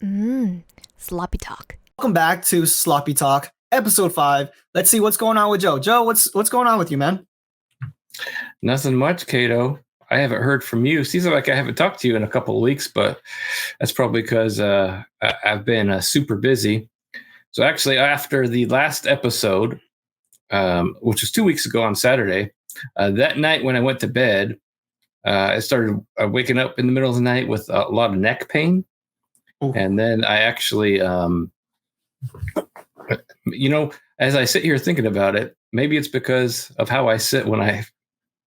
Mm, sloppy talk. Welcome back to Sloppy Talk, episode 5. Let's see what's going on with Joe. Joe, what's going on with you, man? Nothing much, Kato. I haven't heard from you. Seems like I haven't talked to you in a couple of weeks, but that's probably because I've been super busy. So actually, after the last episode, which was 2 weeks ago on Saturday, that night when I went to bed, I started waking up in the middle of the night with a lot of neck pain. Ooh. And then I actually, as I sit here thinking about it, maybe it's because of how I sit when I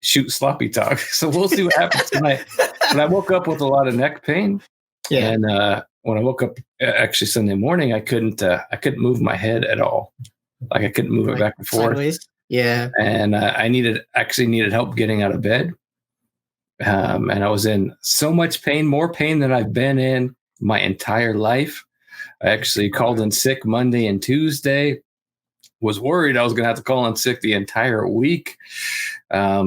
shoot sloppy talk. So we'll see what happens tonight. But I woke up with a lot of neck pain. Yeah. And when I woke up actually Sunday morning, I couldn't move my head at all. Like I couldn't move it back and forth. Sideways. Yeah. And I needed help getting out of bed. And I was in so much pain, more pain than I've been in my entire life. I actually called in sick Monday and Tuesday. Was worried I was going to have to call in sick the entire week. Saw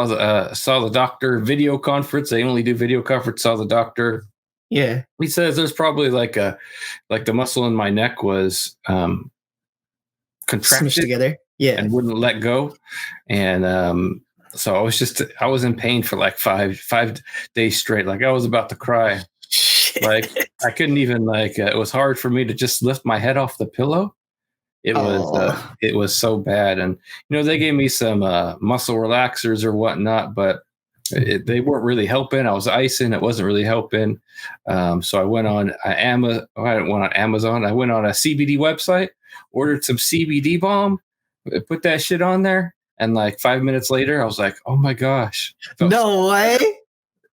the doctor video conference. They only do video conference. Saw the doctor. Yeah. He says there's probably like the muscle in my neck was contracted Smushed together. Yeah. and wouldn't let go. And so I was in pain for like five days straight. Like I was about to cry. Like I couldn't even it was hard for me to just lift my head off the pillow. It was so bad. And, they gave me some muscle relaxers or whatnot, but they weren't really helping. I was icing. It wasn't really helping. So I went on Amazon. I went on a CBD website, ordered some CBD balm, put that shit on there. And like 5 minutes later, I was like, oh my gosh. No way.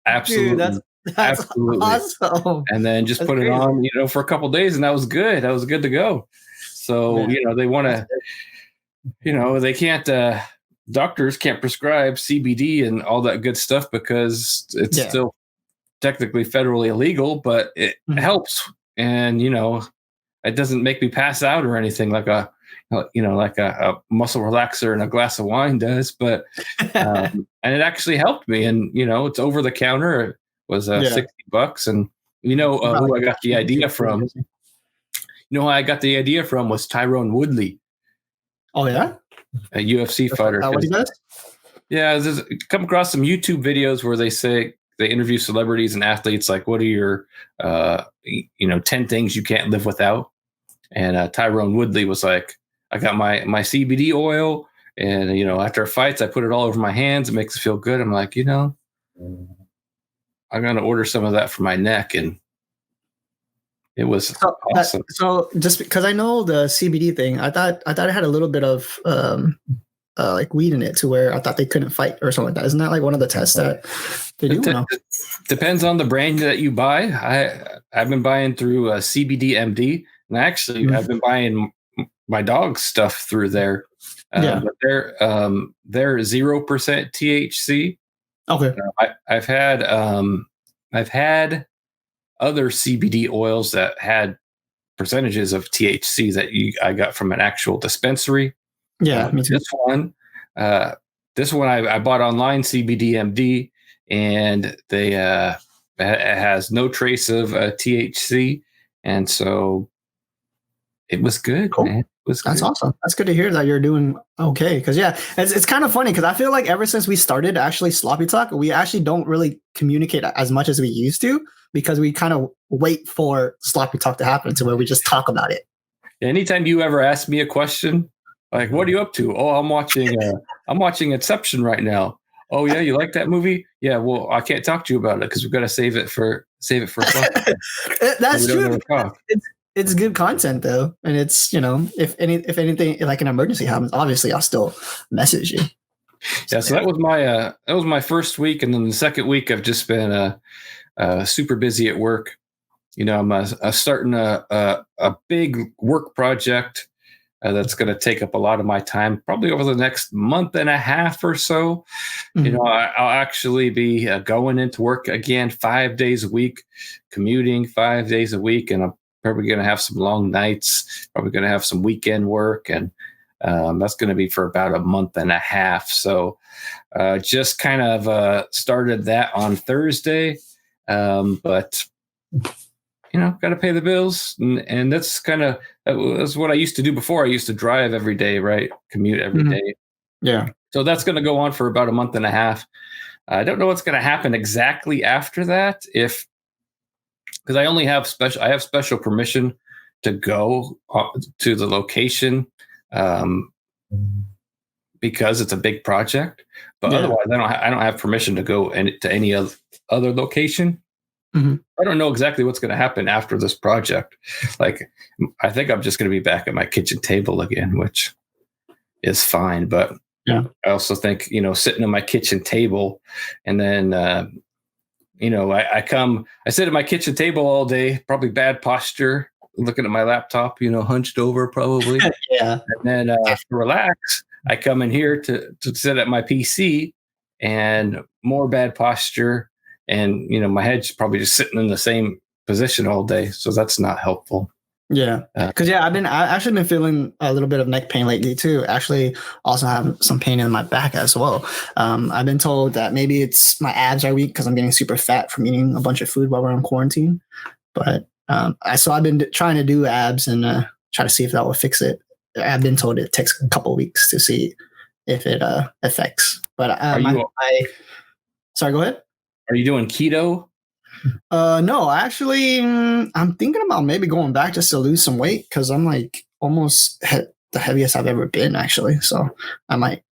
Absolutely. Dude, that's absolutely awesome. And then just put it on, for a couple of days, and that was good. That was good to go. So, they want to, they can't, doctors can't prescribe CBD and all that good stuff because it's still technically federally illegal, but it helps. And, it doesn't make me pass out or anything like a muscle relaxer and a glass of wine does, but, and it actually helped me. And, it's over the counter. It was $60. And, who I got the idea from. Who I got the idea from was Tyrone Woodley. Oh, yeah? A UFC fighter. What he does? Yeah, come across some YouTube videos where they interview celebrities and athletes, like, what are your, 10 things you can't live without? And Tyrone Woodley was like, I got my CBD oil, and, after fights, I put it all over my hands. It makes it feel good. I'm like, I'm going to order some of that for my neck. And it was awesome. So just because I know the CBD thing, I thought it had a little bit of like weed in it, to where I thought they couldn't fight or something like that. Isn't that like one of the tests that they do? Depends on the brand that you buy. I've been buying through CBD MD, and actually I've been buying my dog's stuff through there. But they're 0% THC. Okay. I've had other CBD oils that had percentages of THC that I got from an actual dispensary. Yeah, me too. This one I bought online, CBD MD, and it has no trace of THC, and so it was good. Cool. Man. That's awesome. That's good to hear that you're doing okay. Because it's kind of funny, because I feel like ever since we started actually Sloppy Talk, we actually don't really communicate as much as we used to, because we kind of wait for Sloppy Talk to happen to where we just talk about it. Anytime you ever ask me a question, like, what are you up to? Oh, I'm watching Inception right now. Oh yeah, you like that movie? Yeah. Well, I can't talk to you about it because we've got to save it for. That's true. It's good content though, and it's if anything like an emergency happens, obviously I'll still message you. Yeah. So that was my first week, and then the second week I've just been super busy at work. I'm starting a big work project that's going to take up a lot of my time, probably over the next month and a half or so. Mm-hmm. I'll actually be going into work again 5 days a week, commuting 5 days a week, and I'm probably going to have some long nights, probably going to have some weekend work, and that's going to be for about a month and a half. So just kind of started that on Thursday, but got to pay the bills, and that's what I used to do before. I used to drive every day, right? Commute every day. Yeah. So that's going to go on for about a month and a half. I don't know what's going to happen exactly after that, because I only have special permission to go to the location, because it's a big project. But otherwise, I don't have permission to go to any other location. Mm-hmm. I don't know exactly what's going to happen after this project. Like, I think I'm just going to be back at my kitchen table again, which is fine. But I also think, sitting at my kitchen table, and then, I sit at my kitchen table all day, probably bad posture, looking at my laptop, hunched over probably. Yeah. And then to relax, I come in here to sit at my PC, and more bad posture. And, my head's probably just sitting in the same position all day. So that's not helpful. Yeah. Because, I've actually been feeling a little bit of neck pain lately, too. Actually, also have some pain in my back as well. I've been told that maybe it's my abs are weak because I'm getting super fat from eating a bunch of food while we're in quarantine. But I've been trying to do abs and try to see if that will fix it. I've been told it takes a couple of weeks to see if it affects. But sorry, go ahead. Are you doing keto? No, actually, I'm thinking about maybe going back just to lose some weight, because I'm like almost the heaviest I've ever been, actually. So I might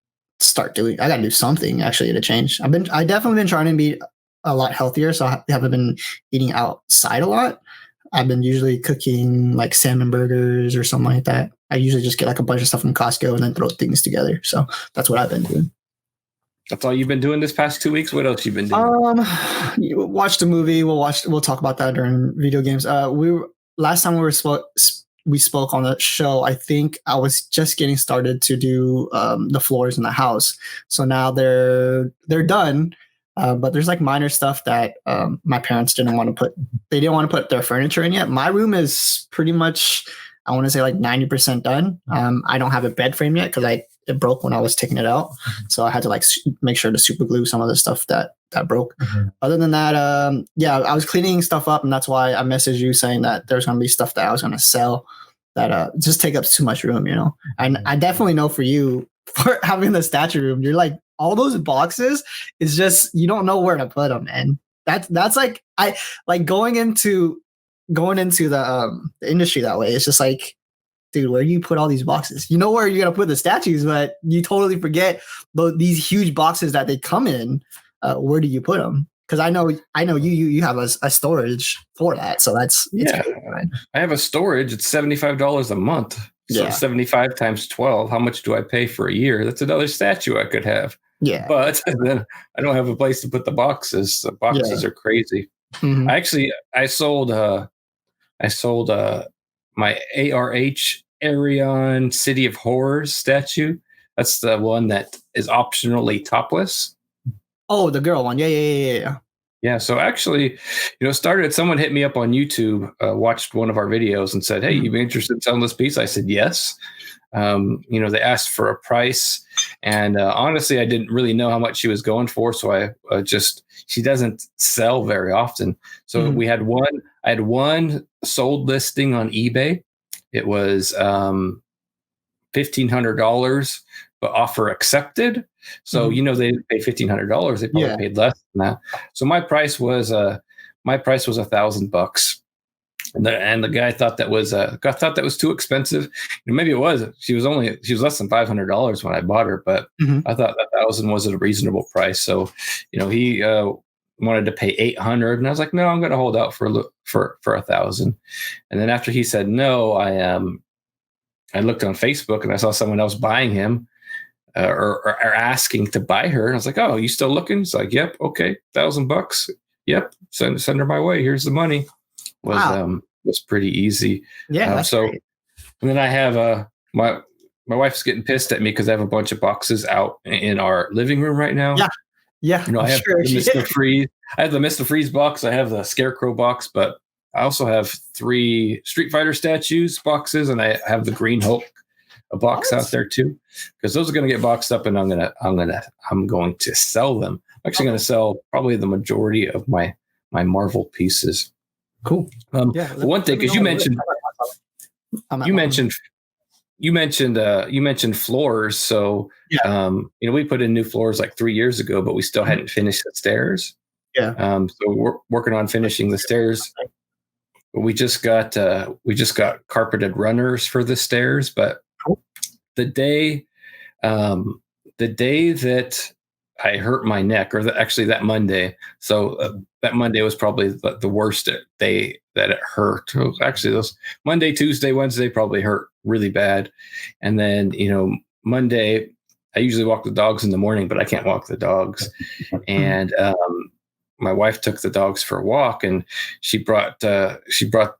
I got to do something actually to change. I definitely been trying to be a lot healthier, so I haven't been eating outside a lot. I've been usually cooking like salmon burgers or something like that. I usually just get like a bunch of stuff from Costco and then throw things together. So that's what I've been doing. That's all you've been doing this past 2 weeks? What else you been doing? Watched a movie. We'll talk about that during video games. Last time we spoke on the show, I think I was just getting started to do the floors in the house. So now they're done. But there's like minor stuff that my parents didn't want to put. They didn't want to put their furniture in yet. My room is pretty much, I want to say, like 90% done. I don't have a bed frame yet because it broke when I was taking it out. So I had to like make sure to super glue some of the stuff that broke. Mm-hmm. Other than that, I was cleaning stuff up, and that's why I messaged you saying that there's going to be stuff that I was going to sell that just take up too much room, And I definitely know for you, for having the statue room, you're like, all those boxes is just, you don't know where to put them, man. That's like, I like going into the industry that way. It's just like, dude, where do you put all these boxes? You know where you're gonna put the statues, but you totally forget these huge boxes that they come in. Where do you put them? Because I know you have a storage for that, so that's great, I have a storage. It's $75 a month. So 75 times 12. How much do I pay for a year? That's another statue I could have. Yeah, but then I don't have a place to put the boxes. The boxes are crazy. Mm-hmm. I sold my ARH Arion City of Horrors statue. That's the one that is optionally topless. Oh, the girl one. Yeah. Yeah. So actually, someone hit me up on YouTube, watched one of our videos and said, "Hey, you be interested in selling this piece?" I said, yes. They asked for a price, and honestly, I didn't really know how much she was going for. So she doesn't sell very often. So I had one sold listing on eBay. It was $1,500, but offer accepted. So, they didn't pay $1,500. They probably paid less than that. So my price was $1,000. And the guy thought that was too expensive. Maybe it was. She was less than $500 when I bought her, but I thought $1,000 was a reasonable price. So, he wanted to pay $800, and I was like, no, I'm going to hold out for $1,000. And then after he said no, I looked on Facebook and I saw someone else buying him or asking to buy her. And I was like, oh, you still looking? It's like, yep, okay, $1,000. Yep, send her my way. Here's the money. Was pretty easy. Yeah. Great. And then I have my wife's getting pissed at me because I have a bunch of boxes out in our living room right now. Yeah. I have the Mr. Freeze. I have the Mr. Freeze box. I have the Scarecrow box, but I also have 3 Street Fighter statues boxes, and I have the Green Hulk box out there too, because those are going to get boxed up, and I'm going to sell them. I'm actually going to sell probably the majority of my Marvel pieces. Cool. Yeah. One thing, because you mentioned you mentioned floors. So we put in new floors like 3 years ago, but we still hadn't finished the stairs. Yeah. So we're working on finishing the stairs. We just got carpeted runners for the stairs, but the day that I hurt my neck, or actually that Monday. So that Monday was probably the worst day that it hurt. Actually, those Monday, Tuesday, Wednesday probably hurt really bad. And then, Monday, I usually walk the dogs in the morning, but I can't walk the dogs. And my wife took the dogs for a walk, and she brought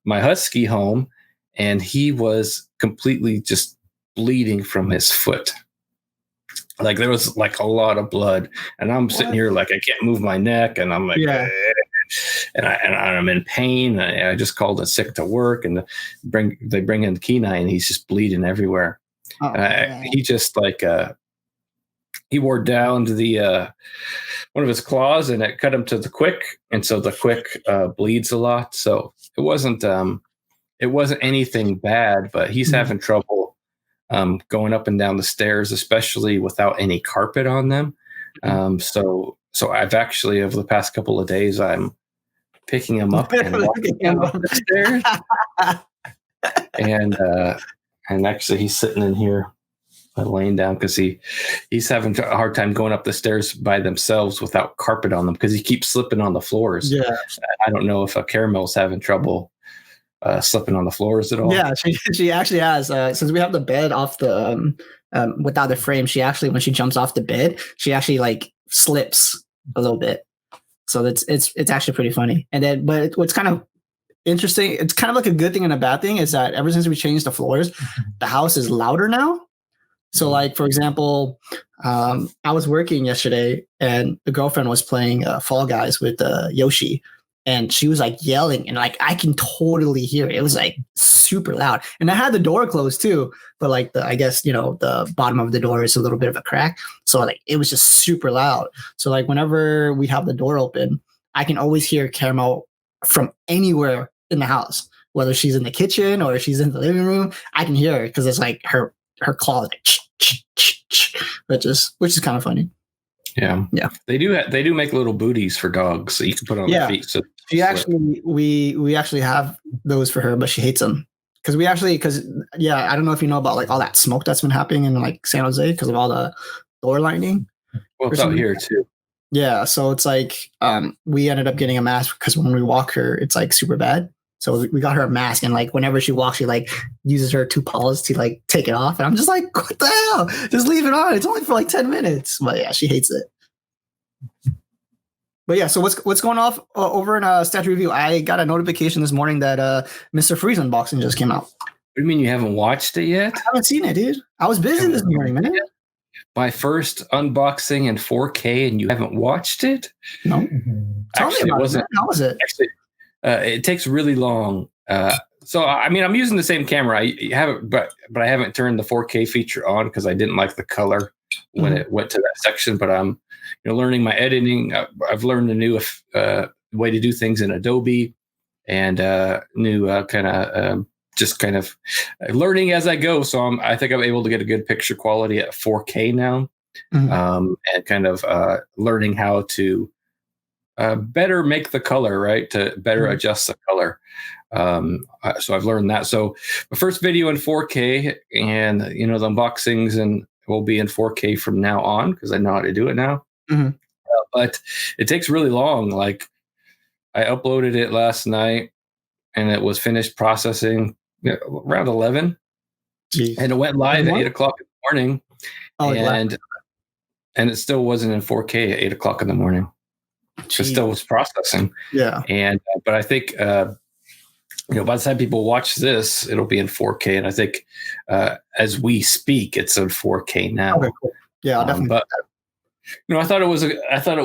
my husky home, and he was completely just bleeding from his foot. Like there was like a lot of blood, and I'm sitting here like I can't move my neck, and I'm like, and I'm in pain. I just called in sick to work, and they bring in the canine, and he's just bleeding everywhere. He just like he wore down to the one of his claws, and it cut him to the quick, and so the quick bleeds a lot. So it wasn't anything bad, but he's having trouble going up and down the stairs, especially without any carpet on them. So I've actually, over the past couple of days, I'm picking him up and walking him up the stairs. And actually, he's sitting in here laying down because he's having a hard time going up the stairs by themselves without carpet on them because he keeps slipping on the floors. Yeah, I don't know if a Caramel's having trouble slipping on the floors at all. Yeah, she actually has. Since we have the bed off the without the frame, she actually, when she jumps off the bed, she actually like slips a little bit. So it's actually pretty funny. And then, but what's kind of interesting, it's kind of like a good thing and a bad thing, is that ever since we changed the floors, the house is louder now. So like, for example, I was working yesterday, and the girlfriend was playing Fall Guys with Yoshi. And she was like yelling, and like I can totally hear it. It was like super loud, and I had the door closed too. But like I guess the bottom of the door is a little bit of a crack, so like it was just super loud. So like whenever we have the door open, I can always hear Caramel from anywhere in the house, whether she's in the kitchen or she's in the living room. I can hear her because it's like her claws, like, which is kind of funny. Yeah. They do make little booties for dogs, so you can put on their feet. So she actually, we actually have those for her, but she hates them because I don't know if you know about like all that smoke that's been happening in like San Jose because of all the door lighting. Well, it's out here too. Yeah, so it's like we ended up getting a mask because when we walk her, it's like super bad. So we got her a mask, and like whenever she walks, she like uses her two paws to like take it off, and I'm just like, what the hell? Just leave it on. It's only for like 10 minutes. But yeah, she hates it. But yeah, so what's going off over in Statue Review? I got a notification this morning that Mr. Freeze unboxing just came out. What do you mean you haven't watched it yet? I haven't seen it, dude. I was busy this morning, man. My first unboxing in 4K, and you haven't watched it? No. Tell me about it. How was it? Actually, it takes really long. So I mean, I'm using the same camera. I haven't, but I haven't turned the 4K feature on because I didn't like the color when it went to that section. But I'm learning my editing. I've learned a new way to do things in Adobe, and new kind of learning as I go. So I think I'm able to get a good picture quality at 4K now, and kind of learning how to better make the color, right? To better adjust the color. So I've learned that. So the first video in 4K, and the unboxings and will be in 4K from now on because I know how to do it now. But it takes really long. Like I uploaded it last night, and it was finished processing around 11. Jeez. And it went live at 8 o'clock in the morning. And it still wasn't in 4K at 8 o'clock in the morning. It still was processing. Yeah. And but I think by the time people watch this, it'll be in 4K. And I think as we speak, it's in 4K now. Okay, cool. Yeah, I'll definitely. But I thought it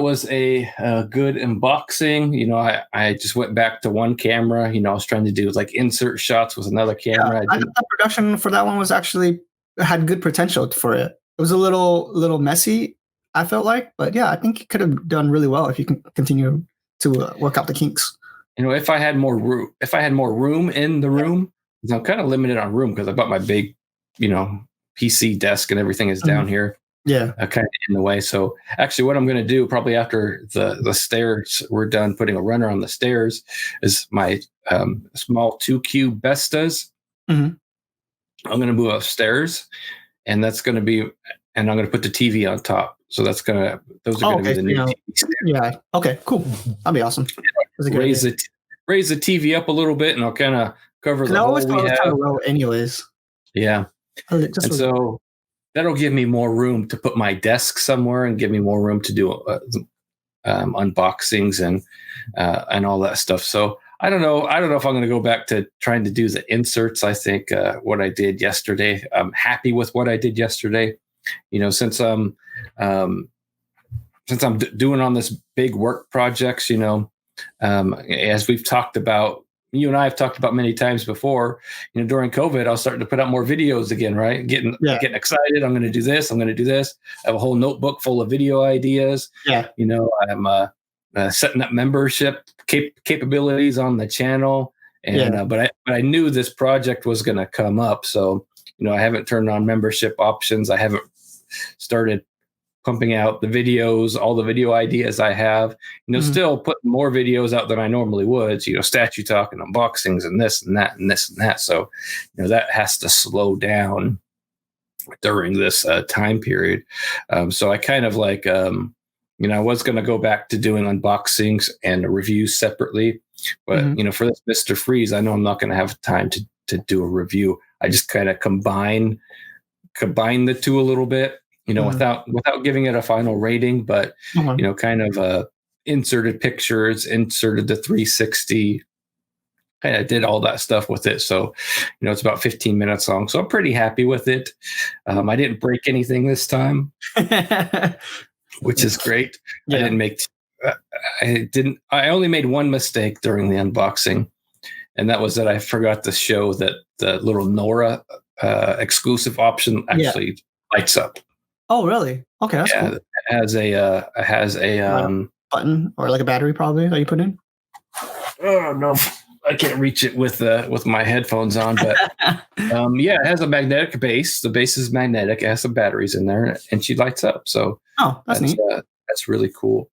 was a good unboxing. I just went back to one camera. I was trying to do like insert shots with another camera. I thought the production for that one was actually had good potential for it. It was a little messy, I felt like, but yeah, I think you could have done really well if you can continue to work out the kinks. if I had more room in the room, 'cause I'm kind of limited on room because I bought my big, PC desk and everything is down here, Yeah. kind of in the way. So actually, what I'm going to do probably after the stairs, we're done putting a runner on the stairs, is my small 2 cube Bestas. Mhm. I'm going to move upstairs, and I'm going to put the TV on top. So those are going to be the new TV stands. Yeah. Okay. Cool. That'd be awesome. That's a good Raise idea. the TV up a little bit, and I'll kind of cover the I hole always we thought it was kind have. of low, anyways. Yeah, and so that'll give me more room to put my desk somewhere, and give me more room to do unboxings and all that stuff. So I don't know if I'm going to go back to trying to do the inserts. I think what I did yesterday, I'm happy with what I did yesterday. Since I'm doing on this big work projects, as we've talked about, you and I have talked about many times before, during COVID, I was starting to put out more videos again, right? Getting excited. I'm going to do this. I'm going to do this. I have a whole notebook full of video ideas. Yeah. I'm setting up membership capabilities on the channel. And, but I knew this project was going to come up. So, I haven't turned on membership options. I haven't started pumping out the videos, all the video ideas I have, still putting more videos out than I normally would. Statue talk and unboxings and this and that and this and that. So, that has to slow down during this time period. So I kind of like, I was going to go back to doing unboxings and reviews separately, but for this Mr. Freeze, I know I'm not going to have time to do a review. I just kind of combine the two a little bit, without giving it a final rating, but kind of inserted pictures, inserted the 360, kind of did all that stuff with it. So, it's about 15 minutes long. So I'm pretty happy with it. I didn't break anything this time, which is great. Yeah. I only made one mistake during the unboxing, and that was that I forgot to show that the little Nora exclusive option actually lights up. Oh, really? Okay, that's cool. It has a button or like a battery probably that you put in. Oh no, I can't reach it with my headphones on, but it has a magnetic base. The base is magnetic. It has some batteries in there, and she lights up. So that's neat. That's really cool.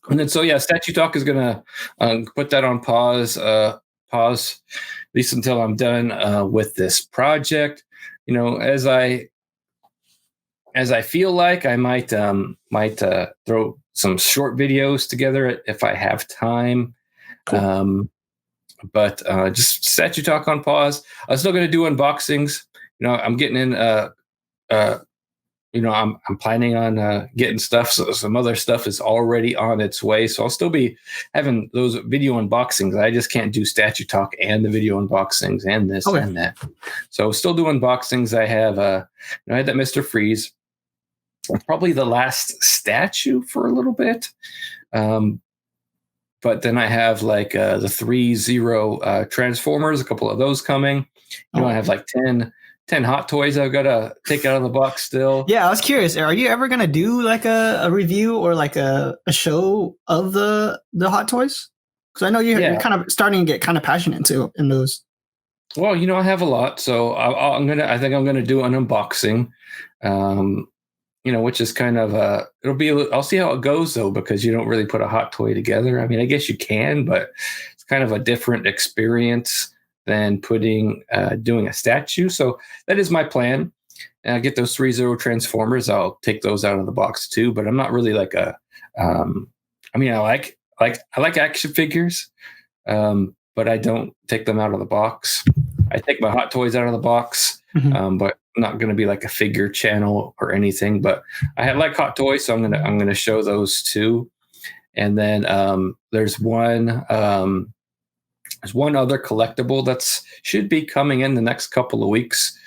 And then Statue Talk is gonna put that on pause, at least until I'm done with this project. As I feel like I might throw some short videos together if I have time. Cool. But just Statue Talk on pause. I'm still going to do unboxings. I'm getting in. I'm planning on getting stuff. So some other stuff is already on its way. So I'll still be having those video unboxings. I just can't do Statue Talk and the video unboxings and this and that. So still do unboxings. I have I had that Mr. Freeze. Probably the last statue for a little bit. But then I have like the 3-0 Transformers, a couple of those coming. I have like 10 Hot Toys I've got to take out of the box still. Yeah, I was curious. Are you ever going to do like a review or like a show of the Hot Toys? Because I know you're kind of starting to get kind of passionate in those. Well, I have a lot. So I think I'm going to do an unboxing. Which is kind of I'll see how it goes though, because you don't really put a hot toy together. I mean, I guess you can, but it's kind of a different experience than doing a statue. So that is my plan. And I get those 3-0 Transformers. I'll take those out of the box too, but I'm not really like I like action figures, but I don't take them out of the box. I take my Hot Toys out of the box, but I'm not going to be like a figure channel or anything. But I like Hot Toys, so I'm gonna show those too. And then there's one other collectible that's should be coming in the next couple of weeks,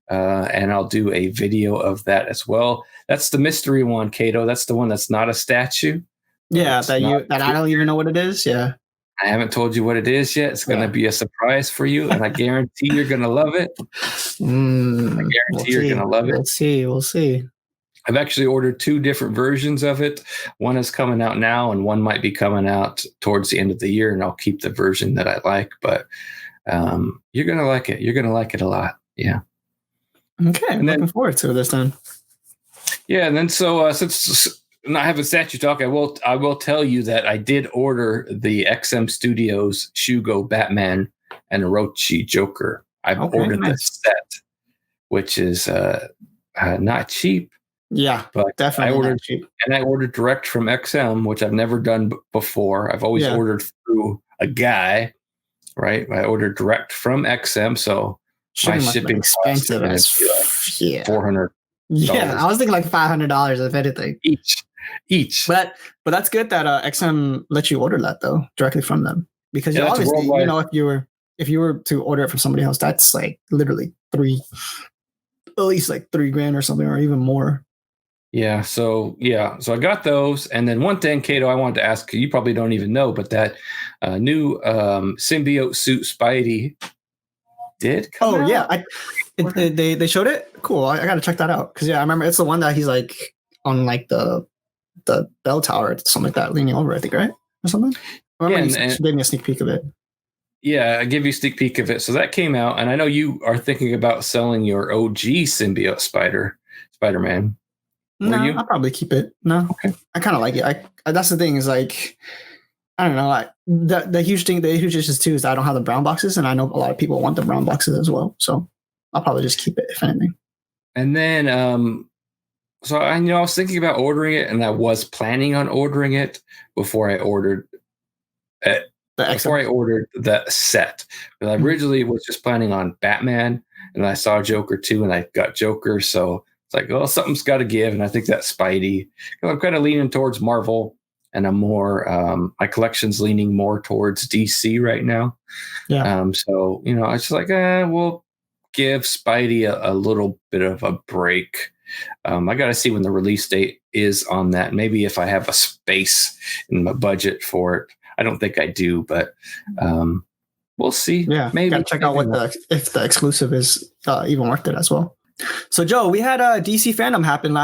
and I'll do a video of that as well. That's the mystery one, Kato. That's the one that's not a statue. Yeah, that I don't even know what it is. Yeah. I haven't told you what it is yet. It's going to be a surprise for you, and I guarantee you're going to love it. I guarantee you're going to love it. We'll see. I've actually ordered 2 different versions of it. One is coming out now, and one might be coming out towards the end of the year. And I'll keep the version that I like. But you're gonna like it. You're gonna like it a lot. Yeah. Okay, I'm looking forward to this then. Yeah, and then so since I have a statue talk, I will tell you that I did order the XM Studios Shugo Batman and Orochi Joker. I've ordered the set, which is not cheap. Yeah, but definitely I ordered not cheap. And I ordered direct from XM, which I've never done before. I've always ordered through a guy, right? I ordered direct from XM, so my shipping expensive as $400. Yeah, I was thinking like $500 if anything each. But that's good that XM let you order that though directly from them, because obviously if you were to order it from somebody else, that's like literally at least like $3,000 or something, or even more. Yeah. So I got those, and then one thing, Kato, I wanted to ask you. Probably don't even know, but that new symbiote suit Spidey did come out? Yeah, they showed it. Cool. I gotta check that out, because I remember it's the one that he's like on like the bell tower or something like that, leaning over, I think, right, or something. I remember you gave me a sneak peek of it. Yeah, I give you a sneak peek of it. So that came out, and I know you are thinking about selling your OG symbiote Spider-Man. No, I'll probably keep it. No, okay. I kind of like it. I that's the thing, is like, I don't know. The huge issue too is that I don't have the brown boxes, and I know a lot of people want the brown boxes as well. So I'll probably just keep it if anything. And then, so I was thinking about ordering it, and I was planning on ordering it before I ordered it. Before I ordered the set, but I originally was just planning on Batman, and I saw Joker 2, and I got Joker, so it's like, well, something's got to give, and I think that's Spidey. I'm kind of leaning towards Marvel, and I'm more my collection's leaning more towards DC right now. Yeah. So I was just like, we'll give Spidey a little bit of a break. I got to see when the release date is on that. Maybe if I have a space in my budget for it. I don't think I do, but we'll see. Yeah, maybe gotta check out if the exclusive is even worth it as well. So, Joe, we had a DC Fandom happen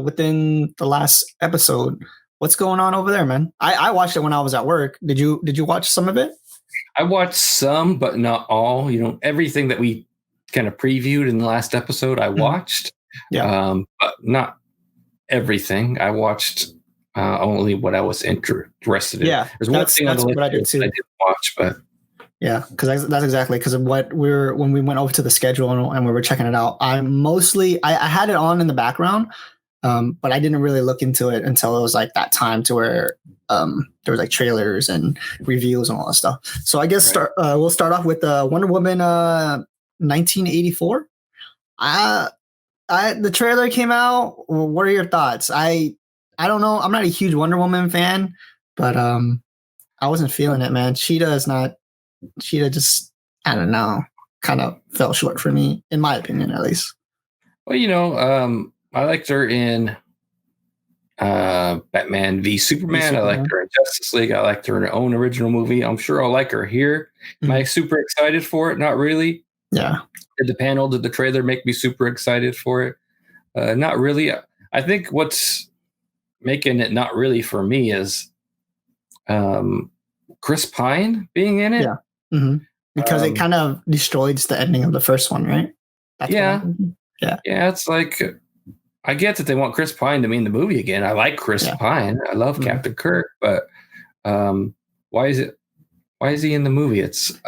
within the last episode. What's going on over there, man? I watched it when I was at work. Did you watch some of it? I watched some, but not all. Everything that we kind of previewed in the last episode, I watched. Yeah, but not everything. I watched only what I was interested in. Yeah, there's one thing on the list I did too. I didn't watch, but yeah, because that's exactly because of what when we went over to the schedule and we were checking it out. I had it on in the background, but I didn't really look into it until it was like that time to where there was like trailers and reviews and all that stuff. So I guess we'll start off with Wonder Woman 1984. The trailer came out. What are your thoughts? I don't know. I'm not a huge Wonder Woman fan, but I wasn't feeling it, man. Cheetah just, I don't know, kind of fell short for me, in my opinion, at least. Well, I liked her in Batman v Superman. I liked her in Justice League. I liked her in her own original movie. I'm sure I'll like her here. Am I super excited for it? Not really. Yeah. Did the trailer make me super excited for it? Not really. I think what's making it not really for me is Chris Pine being in it. Yeah. Mm-hmm. Because it kind of destroys the ending of the first one, right? That's yeah. It's like, I get that they want Chris Pine to be in the movie again. I like Chris Pine. I love Captain Kirk, but why is he in the movie? It's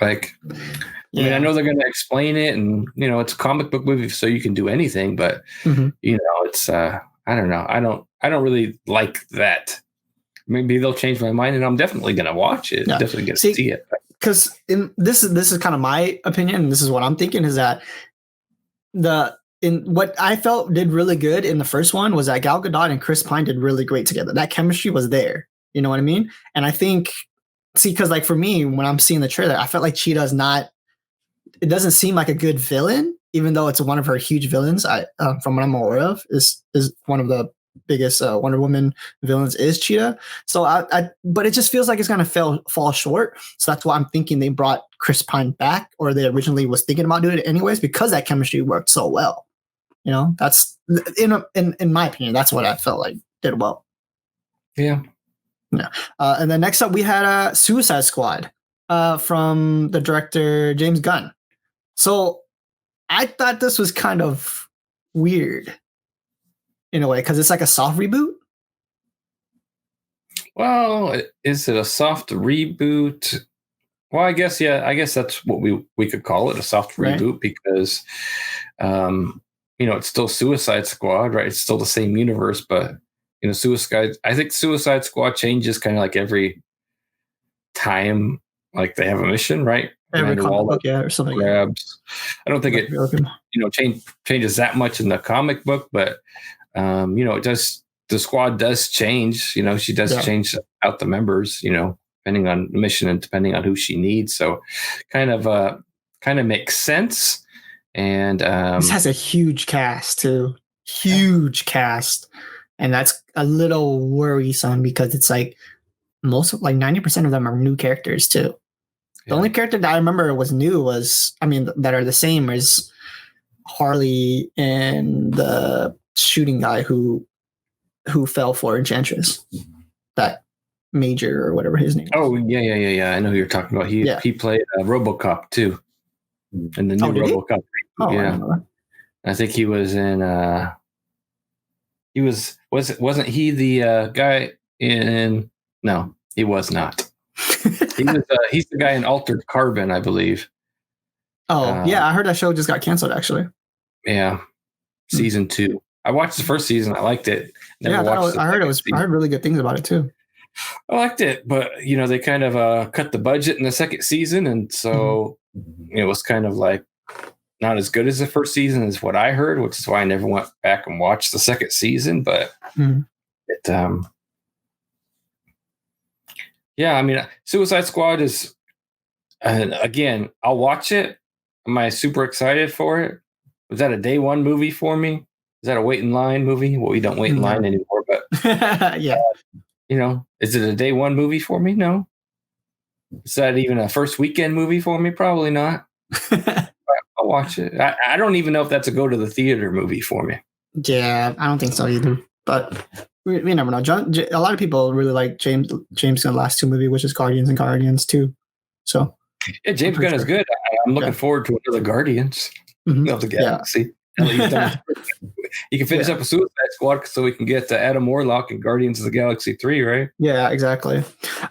like, I mean, I know they're going to explain it, and it's a comic book movie, so you can do anything. But it's I don't know. I don't really like that. Maybe they'll change my mind, and I'm definitely going to watch it. Yeah. Definitely going to see it. Because this is kind of my opinion, and this is what I'm thinking, is that what I felt did really good in the first one was that Gal Gadot and Chris Pine did really great together. That chemistry was there. You know what I mean? And I think, because like for me, when I'm seeing the trailer, I felt like Cheetah's not. It doesn't seem like a good villain, even though it's one of her huge villains. From what I'm aware of, is one of the biggest Wonder Woman villains is Cheetah. So but it just feels like it's gonna fall short. So that's why I'm thinking they brought Chris Pine back, or they originally was thinking about doing it anyways, because that chemistry worked so well. You know, that's in my opinion, that's what I felt like did well. Yeah. And then next up, we had Suicide Squad from the director James Gunn. So I thought this was kind of weird in a way because it's like a soft reboot. Well, is it a soft reboot? Well, I guess that's what we could call it, a soft reboot, because it's still Suicide Squad, right? It's still the same universe, but I think Suicide Squad changes kind of like every time like they have a mission, right? Every comic book, or something. Grabs. I don't think it changes that much in the comic book, but it does. The squad does change. She does change out the members. Depending on the mission and depending on who she needs. So, kind of makes sense. And this has a huge cast too. Huge cast, and that's a little worrisome because it's like 90% of them are new characters too. The only character that I remember was new that are the same as Harley and the shooting guy who fell for Enchantress. That Major or whatever his name is. Oh, yeah. I know who you're talking about. He played RoboCop too. In the new RoboCop. Oh, yeah. I think he was in wasn't he the guy in No, he was not. He's the guy in Altered Carbon, I believe. Oh, I heard that show just got canceled actually. Yeah. Season 2. I watched the first season. I liked it. I heard really good things about it too. I liked it, but they kind of cut the budget in the second season, and so it was kind of like not as good as the first season, is what I heard, which is why I never went back and watched the second season. But Suicide Squad is, again, I'll watch it. Am I super excited for it? Was that a day one movie for me? Is that a wait in line movie? Well, we don't wait in line anymore, but is it a day one movie for me? No. Is that even a first weekend movie for me? Probably not. I'll watch it. I don't even know if that's a go to the theater movie for me. Yeah, I don't think so either. But we never know. A lot of people really like James Gunn's last two movies, which is Guardians and Guardians 2. So yeah, James Gunn is good. I'm looking forward to another Guardians of the Galaxy. You can finish up a Suicide Squad so we can get to Adam Warlock and Guardians of the Galaxy 3, right? Yeah, exactly.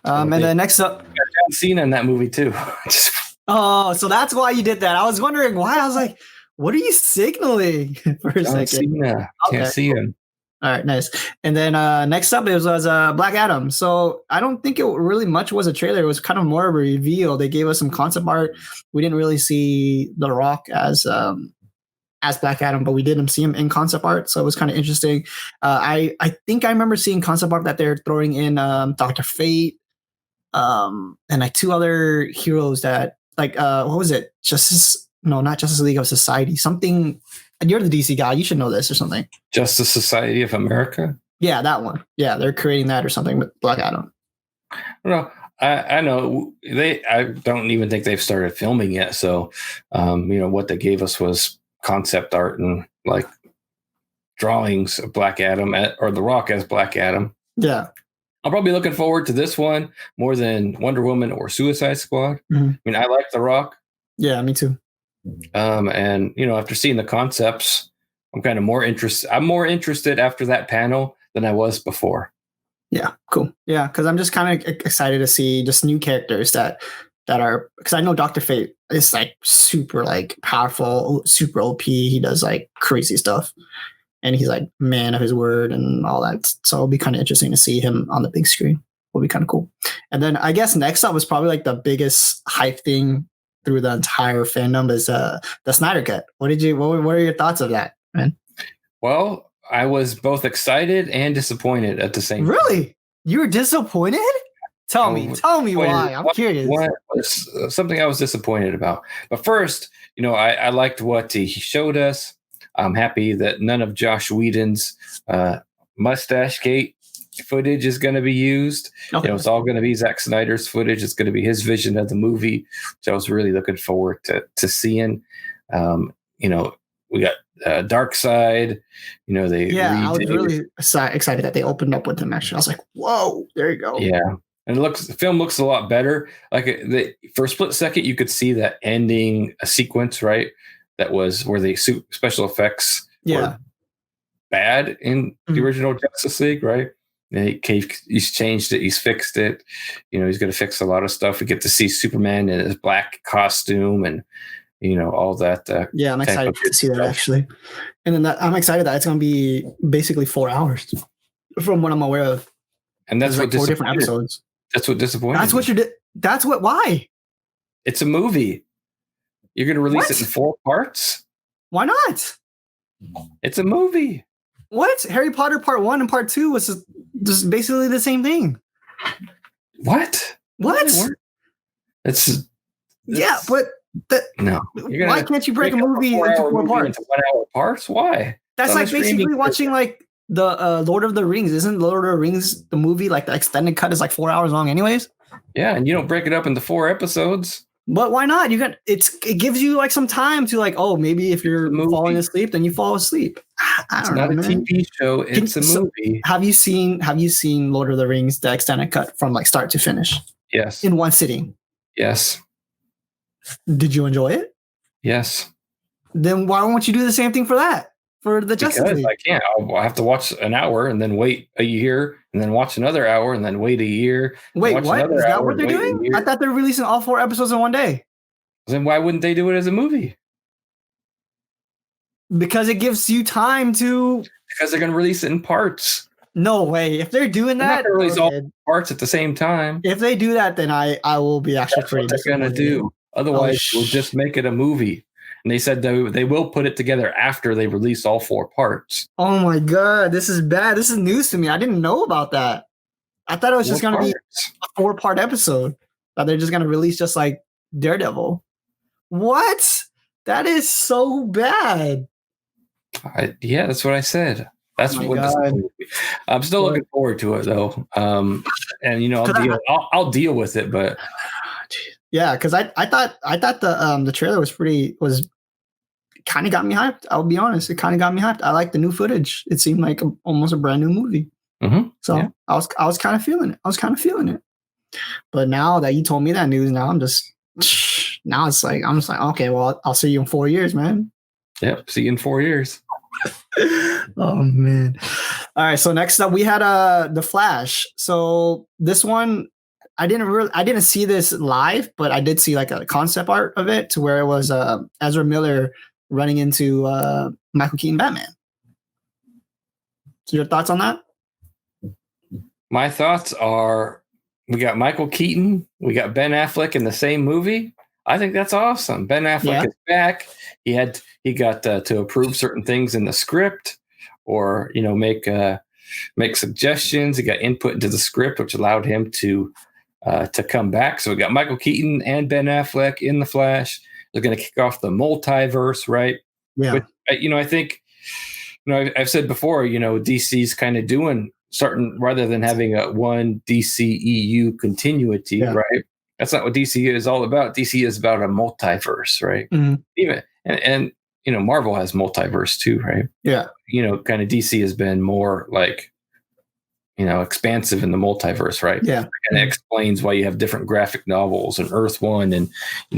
And then next up, John Cena in that movie too. Oh, so that's why you did that. I was wondering why. I was like, what are you signaling for a second? Cena. Can't see him. All right, nice. And then next up was Black Adam. So I don't think it really much was a trailer. It was kind of more of a reveal. They gave us some concept art. We didn't really see The Rock as Black Adam, but we didn't see him in concept art. So it was kind of interesting. I think I remember seeing concept art that they're throwing in Dr. Fate and like two other heroes that what was it? Not Justice League of Society. Something. You're the DC guy. You should know this or something. Justice Society of America? Yeah, that one. Yeah, they're creating that or something with Black Adam. No, I know. I don't even think they've started filming yet. So, what they gave us was concept art and like drawings of Black Adam or The Rock as Black Adam. Yeah. I'm probably looking forward to this one more than Wonder Woman or Suicide Squad. I mean, I like The Rock. Yeah, me too. And after seeing the concepts, I'm kind of more interested. I'm more interested after that panel than I was before. Yeah, cool. Yeah, because I'm just kind of excited to see just new characters that are, because I know Dr. Fate is like super like powerful, super OP. He does like crazy stuff, and he's like man of his word and all that. So it'll be kind of interesting to see him on the big screen. Will be kind of cool. And then I guess next up was probably like the biggest hype thing through the entire fandom is the Snyder Cut. What are your thoughts of that, man? Well, I was both excited and disappointed at the same time. Really? You were disappointed? Tell me why. I'm curious. What was something I was disappointed about. But first, I liked what he showed us. I'm happy that none of Josh Whedon's mustache gate footage is going to be used. Okay. It's all going to be Zack Snyder's footage. It's going to be his vision of the movie, which I was really looking forward to seeing. we got Dark Side. You know, they I was redid- really excited that they opened up with him. Actually, I was like, "Whoa, there you go." Yeah, and the film looks a lot better. Like for a split second, you could see that ending a sequence, right? That was where the special effects were bad in the original Justice League, right? And he's changed it. He's fixed it. You know, he's going to fix a lot of stuff. We get to see Superman in his black costume and, you know, all that. I'm excited to see that actually. And then I'm excited that it's going to be basically 4 hours from what I'm aware of. And that's what like 4 different episodes. That's what disappointed. That's what you did. That's what, why? It's a movie. You're going to release it in 4 parts? Why not? It's a movie. What? Harry Potter Part 1 and Part 2 was just basically the same thing. What? It's but no. Why can't you break a movie into 4 parts? 1 hour parts? Why? That's like basically watching like the Lord of the Rings. Isn't Lord of the Rings the movie like the extended cut is like 4 hours long anyways? Yeah, and you don't break it up into 4 episodes. But why not? It gives you like some time to like, oh, maybe if you're falling asleep, then you fall asleep. It's not a TV show. It's a movie. Have you seen Lord of the Rings, the extended cut from like start to finish? Yes. In one sitting. Yes. Did you enjoy it? Yes. Then why won't you do the same thing for that? For the Justice League? I can't. I'll have to watch an hour and then wait a year and then watch another hour and then wait a year. Wait, what? Is that what they're doing? I thought they're releasing all 4 episodes in one day. Then why wouldn't they do it as a movie? Because it gives you time to... Because they're going to release it in parts. No way. If they're doing that... They're release all parts at the same time. If they do that, then I will be actually That's pretty what they're going to do. Otherwise, we'll just make it a movie. And they said they will put it together after they release all 4 parts. Oh my God, this is bad. This is news to me. I didn't know about that. I thought it was just going to be a 4-part episode that they're just going to release just like Daredevil. What? That is so bad. Yeah, that's what I said. That's what I'm still looking forward to it though. And you know, I'll deal with it, but yeah, because I thought the trailer was kind of got me hyped. I'll be honest, it kind of got me hyped. I like the new footage. It seemed like almost a brand new movie. Mm-hmm. So yeah. I was kind of feeling it. But now that you told me that news, now I'm just okay. Well, I'll see you in 4 years, man. Yep, see you in 4 years. Oh man! All right. So next up, we had The Flash. So this one, I didn't see this live, but I did see like a concept art of it to where it was Ezra Miller running into Michael Keaton Batman. So your thoughts on that? My thoughts are, we got Michael Keaton, we got Ben Affleck in the same movie. I think that's awesome. Ben Affleck is back. He got to approve certain things in the script, or you know, make suggestions. He got input into the script, which allowed him to come back. So we got Michael Keaton and Ben Affleck in The Flash. They're going to kick off the multiverse, right? Yeah. But, I think, I've said before, DC's kind of doing certain, rather than having a one DCEU continuity, right? That's not what DC is all about. DC is about a multiverse, right? Mm-hmm. Even and Marvel has multiverse too, right? Yeah. Kind of DC has been more like, expansive in the multiverse, right? Yeah. And it explains why you have different graphic novels and Earth One and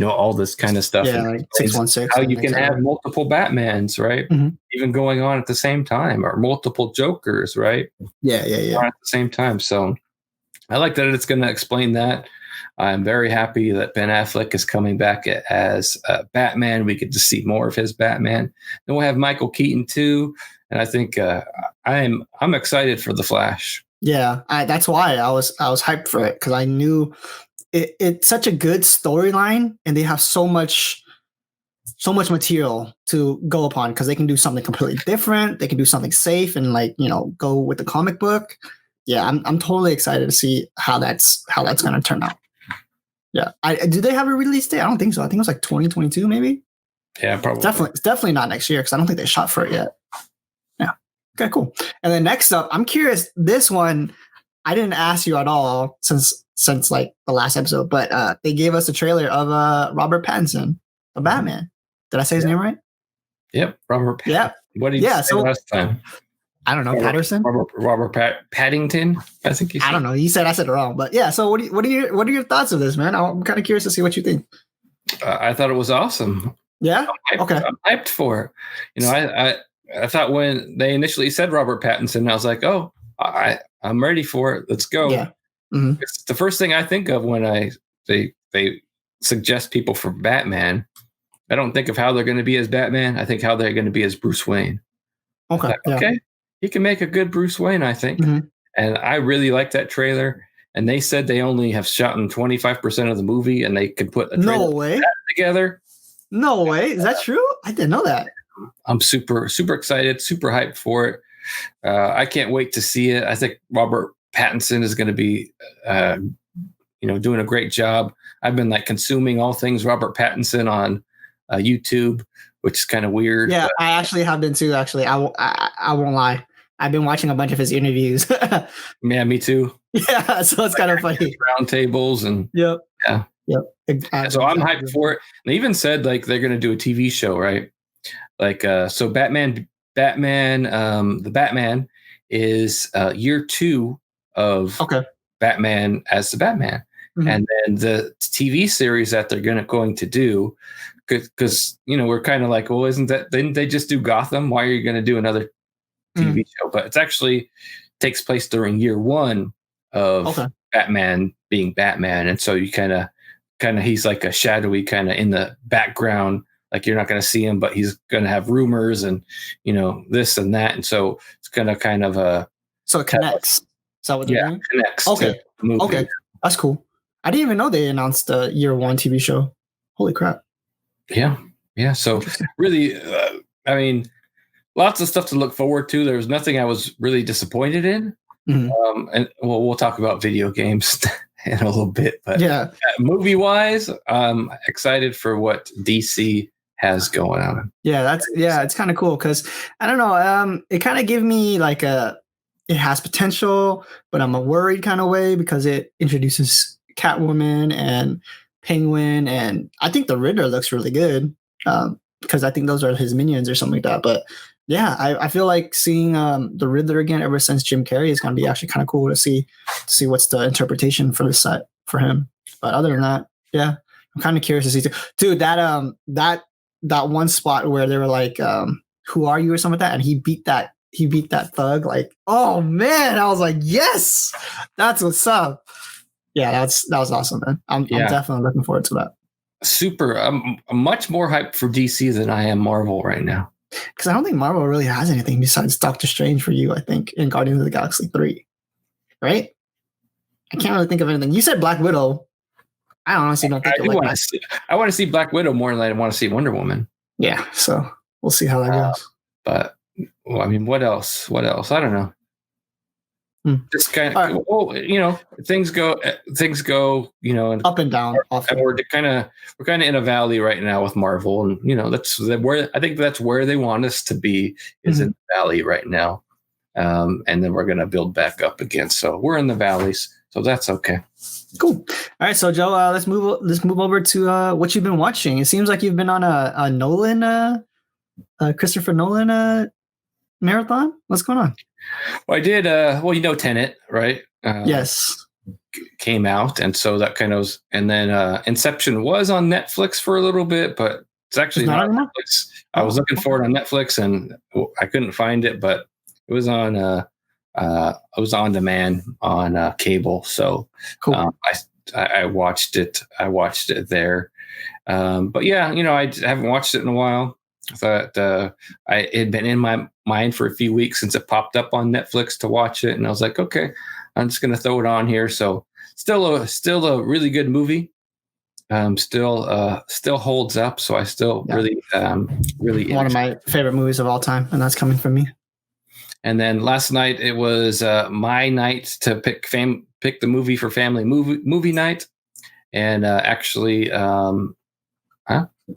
all this kind of stuff. Yeah, like 616. How you can have multiple Batmans, right? Mm-hmm. Even going on at the same time, or multiple Jokers, right? Yeah. At the same time. So I like that it's going to explain that. I'm very happy that Ben Affleck is coming back as Batman. We get to see more of his Batman. Then we'll have Michael Keaton too, and I think I'm excited for The Flash. Yeah, that's why I was hyped for it, because I knew it's such a good storyline, and they have so much material to go upon, because they can do something completely different. They can do something safe and go with the comic book. Yeah, I'm totally excited to see how that's going to turn out. Yeah, do they have a release date? I don't think so. I think it was like 2022, maybe. Yeah, probably. It's definitely not next year, because I don't think they shot for it yet. Yeah. Okay, cool. And then next up, I'm curious. This one, I didn't ask you at all since like the last episode, but they gave us a trailer of Robert Pattinson, the Batman. Did I say his name right? Yep, Robert. Yeah. What did you say So last time? I don't know, Patterson. Robert Paddington. I think you said. I don't know. I said it wrong, but yeah. So what are your thoughts of this, man? I'm kind of curious to see what you think. I thought it was awesome. Yeah. Okay. I'm hyped for it. You know, I thought when they initially said Robert Pattinson, I was like, oh, I'm ready for it. Let's go. Yeah. Mm-hmm. It's the first thing I think of when they suggest people for Batman. I don't think of how they're going to be as Batman. I think how they're going to be as Bruce Wayne. Okay. Thought, okay, he can make a good Bruce Wayne, I think. Mm-hmm. And I really like that trailer. And they said they only have shot in 25% of the movie, and they could put a trailer together. No way. Is that true? I didn't know that. I'm super, super excited, super hyped for it. I can't wait to see it. I think Robert Pattinson is going to be, doing a great job. I've been like consuming all things Robert Pattinson on YouTube, which is kind of weird. Yeah, I actually have been too. Actually, I won't lie. I've been watching a bunch of his interviews. Yeah, me too. Yeah, so it's kind of funny. Round tables and yep. So I'm hyped for it. They even said like they're going to do a TV show, right? Like so the Batman is year 2 of Batman as the Batman. Mm-hmm. And then the TV series that they're going to do, because we're kind of like, well, didn't they just do Gotham? Why are you going to do another TV show? But it's actually takes place during year 1 of Batman being Batman, and so you kind of he's like a shadowy kind of in the background, like you're not going to see him, but he's going to have rumors and this and that, and so it's going to kind of so it connects. Is that what they're doing? Connects. Okay. To the movie. Okay, that's cool. I didn't even know they announced the year 1 TV show. Holy crap! Yeah. So really, I mean, lots of stuff to look forward to. There was nothing I was really disappointed in. Mm-hmm. And we'll talk about video games in a little bit, but movie wise, I'm excited for what DC has going on. It's kind of cool because I don't know, it kind of gave me like it has potential, but I'm a worried kind of way because it introduces Catwoman and Penguin, and I think the Riddler looks really good because I think those are his minions or something like that. But yeah, I feel like seeing the Riddler again ever since Jim Carrey is going to be actually kind of cool to see what's the interpretation for this set for him. But other than that, yeah, I'm kind of curious to see too. Dude, that one spot where they were like, "Who are you?" or something like that, and he beat that thug. Like, oh man, I was like, yes, that's what's up. Yeah, that was awesome, man. I'm definitely looking forward to that. Super. I'm much more hyped for DC than I am Marvel right now. Because I don't think Marvel really has anything besides Doctor Strange for you, I think, in Guardians of the Galaxy 3. Right? I can't really think of anything. You said Black Widow. I honestly don't think I want to see Black Widow more than I want to see Wonder Woman. Yeah, so we'll see how that goes. But, well, I mean, what else? I don't know. Just kind of, things go, up and down. And we're kind of in a valley right now with Marvel, and that's where I think that's where they want us to be is in the valley right now, and then we're going to build back up again. So we're in the valleys, so that's okay. Cool. All right, so Joe, let's move over to what you've been watching. It seems like you've been on a Nolan, Christopher Nolan marathon. What's going on? Well, I did. Tenet, right? Yes. Came out, and so that kind of was. And then Inception was on Netflix for a little bit, but it's actually not on Netflix. I was looking for it on Netflix, and I couldn't find it, but it was on. It was on demand on cable. So cool. I watched it. I watched it there. But yeah, I haven't watched it in a while. I thought it had been in my mind for a few weeks since it popped up on Netflix to watch it, and I was like, okay, I'm just gonna throw it on here. So still a really good movie. Still holds up. So I still really one of my favorite movies of all time, and that's coming from me. And then last night it was my night to pick the movie for family movie night, and actually.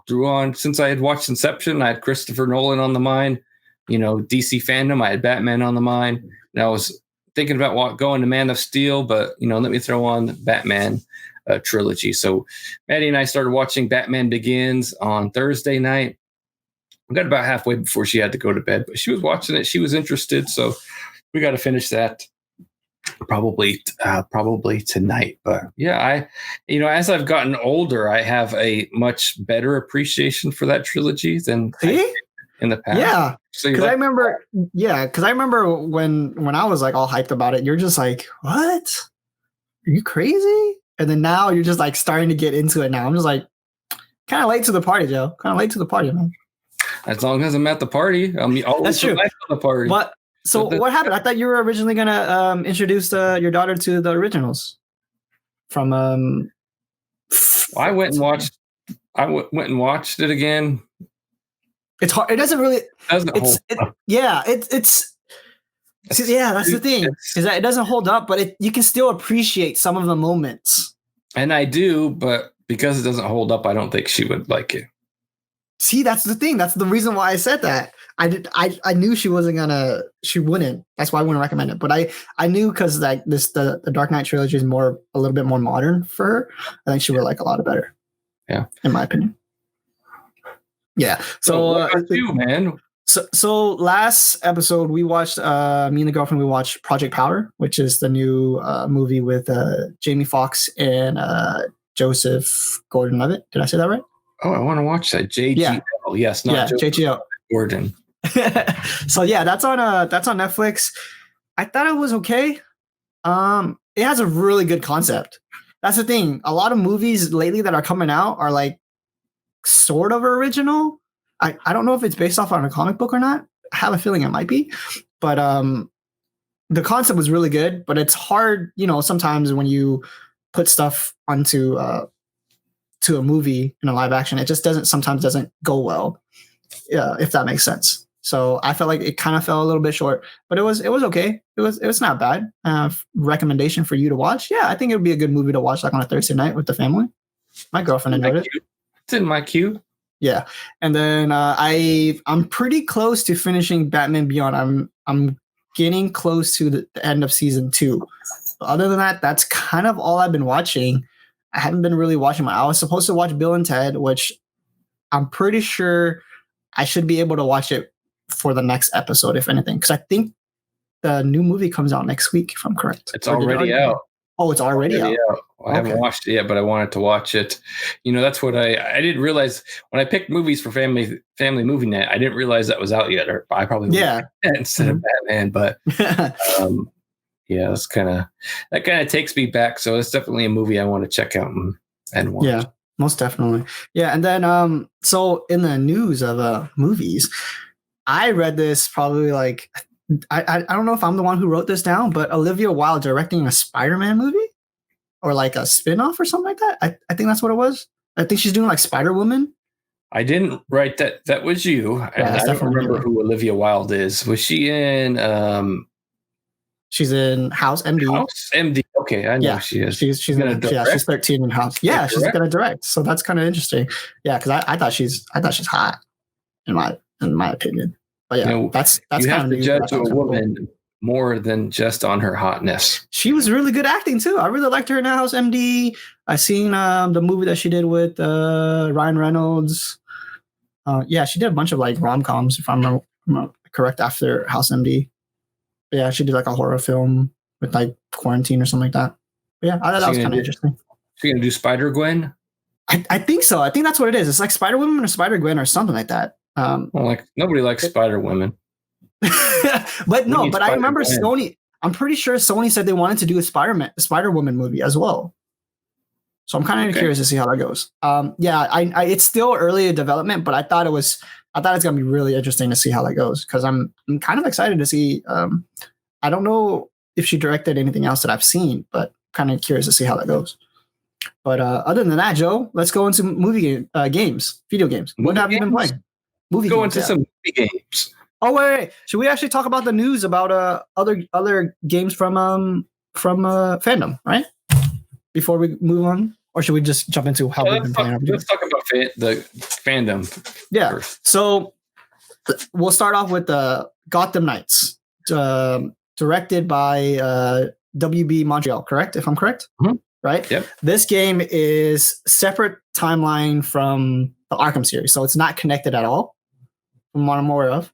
Drew on, since I had watched Inception, I had Christopher Nolan on the mind, DC Fandom, I had Batman on the mind, and I was thinking about going to Man of Steel, but let me throw on the Batman trilogy. So Maddie and I started watching Batman Begins on Thursday night, We got about halfway before she had to go to bed, but she was watching it. She was interested, so we got to finish that probably tonight. But yeah, as I've gotten older, I have a much better appreciation for that trilogy than in the past. Yeah, so because I remember when I was like all hyped about it, you're just like, what? Are you crazy? And then now you're just like starting to get into it now. I'm just like, kind of late to the party, Joe. Kind of late to the party, man. As long as I'm at the party, I'm always at the party. What? So what happened? I thought you were originally gonna introduce your daughter to the originals from. I went and watched it again. It's hard. It doesn't really. Doesn't hold up. Yeah, it's. Yeah, that's the thing. Is that it doesn't hold up, but you can still appreciate some of the moments. And I do, but because it doesn't hold up, I don't think she would like it. See, that's the thing. That's the reason why I said that. I knew she wouldn't. That's why I wouldn't recommend it. But I knew because like the Dark Knight trilogy is a little bit more modern for her. I think she would like a lot better. Yeah, in my opinion. Yeah. So what about you, man? So last episode we watched me and the girlfriend, we watched Project Power, which is the new movie with Jamie Foxx and Joseph Gordon-Levitt. Did I say that right? Oh, I want to watch that. JGL. Yeah. Yes, not JGL. Gordon. So yeah, that's on Netflix. I thought it was okay. It has a really good concept. That's the thing. A lot of movies lately that are coming out are like sort of original. I don't know if it's based off on a comic book or not. I have a feeling it might be, but the concept was really good. But it's hard, sometimes when you put stuff onto to a movie in a live action, it just sometimes doesn't go well, if that makes sense. So I felt like it kind of fell a little bit short, but it was okay. It was not bad. Recommendation for you to watch. Yeah, I think it would be a good movie to watch like on a Thursday night with the family. My girlfriend enjoyed it. It's in my queue. Yeah, and then I'm pretty close to finishing Batman Beyond. I'm getting close to the end of season 2. Other than that, that's kind of all I've been watching. I haven't been really watching I was supposed to watch Bill and Ted, which I'm pretty sure I should be able to watch it for the next episode, if anything, because I think the new movie comes out next week, if I'm correct. It's already out. Oh, it's already out. I haven't watched it yet, but I wanted to watch it. That's what I didn't realize when I picked movies for family movie night. I didn't realize that was out yet, or I probably would instead of Batman. But yeah, that kind of takes me back. So it's definitely a movie I want to check out and watch. Yeah, most definitely. Yeah, and then so in the news of movies, I read this probably like I don't know if I'm the one who wrote this down, but Olivia Wilde directing a Spider-Man movie or like a spin-off or something like that. I think that's what it was. I think she's doing like Spider-Woman. I didn't write that. That was you. I don't remember who Olivia Wilde is. Was she in? She's in House MD. House MD. Okay, I know she is. She's gonna direct. Yeah, she's 13 in House. Yeah, she's gonna direct. So that's kind of interesting. Yeah, because I thought she's hot in my opinion. But yeah, that's you have to judge a woman more than just on her hotness. She was really good acting too. I really liked her in House MD. I seen the movie that she did with Ryan Reynolds. Yeah, she did a bunch of like rom-coms, if I'm correct, after House MD. But yeah, she did like a horror film with like Quarantine or something like that. But yeah, I thought that was kind of interesting. She's gonna do Spider-Gwen? I think so. I think that's what it is. It's like Spider-Woman or Spider-Gwen or something like that. Nobody likes Spider-Women. But I remember Sony. I'm pretty sure Sony said they wanted to do a Spider-Woman movie as well. So I'm kind of curious to see how that goes. I it's still early in development, but I thought it's gonna be really interesting to see how that goes because I'm kind of excited to see. I don't know if she directed anything else that I've seen, but kind of curious to see how that goes. But other than that, Joe, let's go into games, video games. What have you been playing? Go into some movie games. Oh wait! Should we actually talk about the news about other games from fandom, right? Before we move on, or should we just jump into how we've been playing? Let's talk about the fandom. Yeah. First. So we'll start off with Gotham Knights, directed by WB Montreal. Correct? If I'm correct, right? Yep. This game is separate timeline from the Arkham series, so it's not connected at all. from what I'm aware of,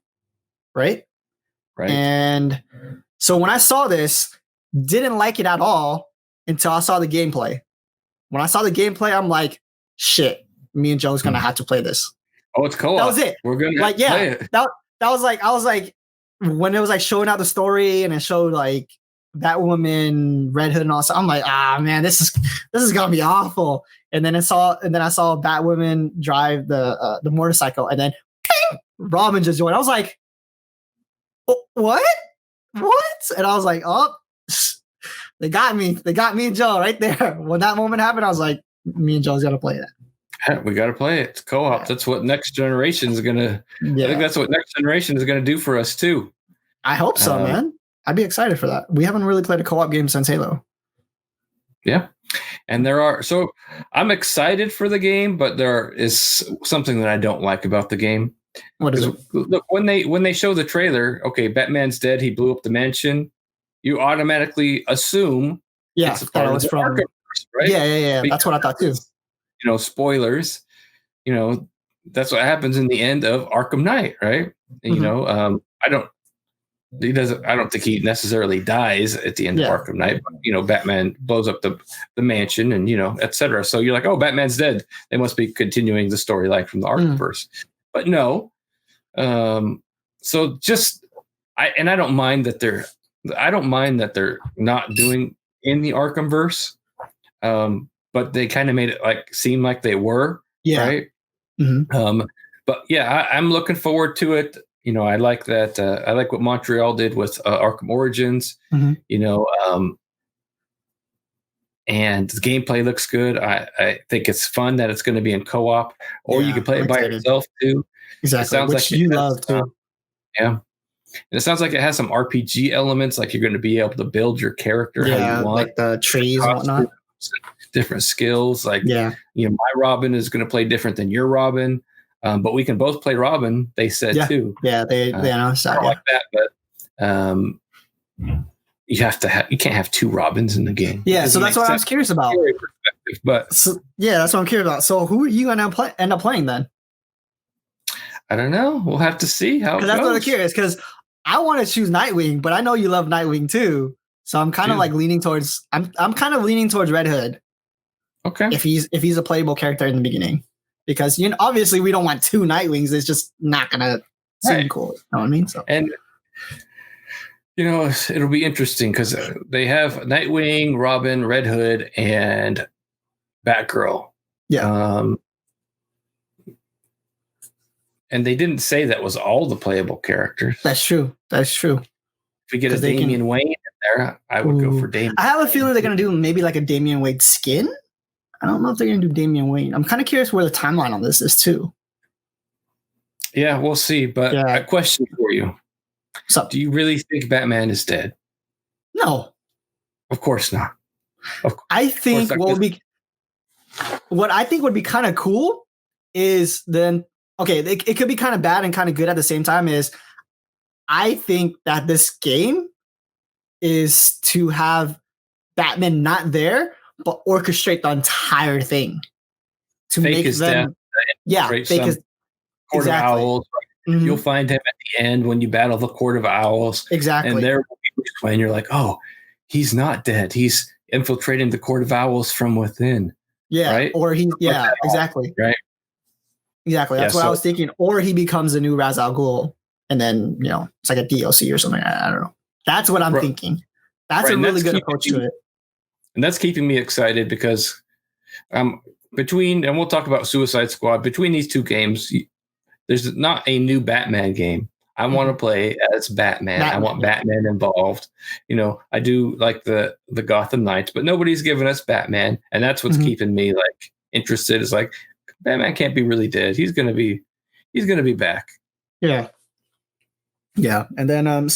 right? Right. And so when I saw this, didn't like it at all until I saw the gameplay. When I saw the gameplay, I'm like, shit, me and Joe's gonna have to play this. Oh, it's co-op. That was it. We're gonna like, play it. That was like, I was like, when it was like showing out the story and it showed like Batwoman, Red Hood, and all that, I'm like, man, this is gonna be awful. And then I saw Batwoman drive the motorcycle, and then Robin just joined. I was like, what? And I was like, oh, they got me. They got me and Joe right there. When that moment happened, I was like, me and Joe's got to play that. Yeah, we got to play it. It's co-op. Yeah. That's what next generation is going to, I think that's what next generation is going to do for us too. I hope so, man. I'd be excited for that. We haven't really played a co-op game since Halo. Yeah. And so I'm excited for the game, but there is something that I don't like about the game. What is it? Look, when they show the trailer, okay, Batman's dead. He blew up the mansion. You automatically assume it's a part of the Arkhamverse, right? Yeah. Because, that's what I thought too. Spoilers. That's what happens in the end of Arkham Knight, right? And, I don't think he necessarily dies at the end of Arkham Knight, but, Batman blows up the mansion and, et cetera. So you're like, oh, Batman's dead. They must be continuing the storyline from the Arkhamverse. But no. So just, I don't mind that they're not doing in the Arkhamverse. But they kind of made it seem like they were, right? Mm-hmm. But yeah, I'm looking forward to it. I like that. I like what Montreal did with Arkham Origins. Mm-hmm. And the gameplay looks good. I think it's fun that it's going to be in co-op, or you can play it by yourself too. Exactly. It sounds Which you love too. Yeah. And it sounds like it has some RPG elements, like you're going to be able to build your character how you want, like the trees and whatnot. Different skills, my Robin is going to play different than your Robin, but we can both play Robin. They said too. Yeah, they announced that. Like that, but you can't have two Robins in the game. Yeah, so that's what I was curious about. But that's what I'm curious about. So who are you going to end up playing then? I don't know. We'll have to see how it goes. That's what I'm curious, because I want to choose Nightwing, but I know you love Nightwing too. So I'm kind of leaning towards Red Hood. Okay. If he's a playable character in the beginning, because obviously we don't want two Nightwings. It's just not gonna seem cool. You know what I mean? So and it'll be interesting because they have Nightwing, Robin, Red Hood, and Batgirl. Yeah. And they didn't say that was all the playable characters. That's true. If we get a Damian Wayne in there, I would go for Damian. I have a feeling they're gonna do maybe like a Damian Wayne skin. I don't know if they're gonna do Damian Wayne. I'm kind of curious where the timeline on this is too. Yeah, we'll see. But a question for you: do you really think Batman is dead? No, of course not. I think what I think would be kind of cool is then it could be kind of bad and kind of good at the same time. Is I think that this game is to have Batman not there, but orchestrate the entire thing to fake make his them. Death, fake his Court of Owls. Mm-hmm. You'll find him at the end when you battle the Court of Owls. Exactly. And there will be when you're like, oh, he's not dead. He's infiltrating the Court of Owls from within. Yeah. Right? Or exactly. Right. Exactly. That's what I was thinking. Or he becomes a new Ra's al Ghul, and then it's like a DLC or something. I don't know. That's what I'm thinking. That's a really good approach to it. And that's keeping me excited because and we'll talk about Suicide Squad, between these two games, there's not a new Batman game. I want to play as Batman. I want Batman involved. I do like the Gotham Knights, but nobody's given us Batman. And that's what's keeping me interested, is Batman can't be really dead. He's gonna be back. Yeah. Yeah. And then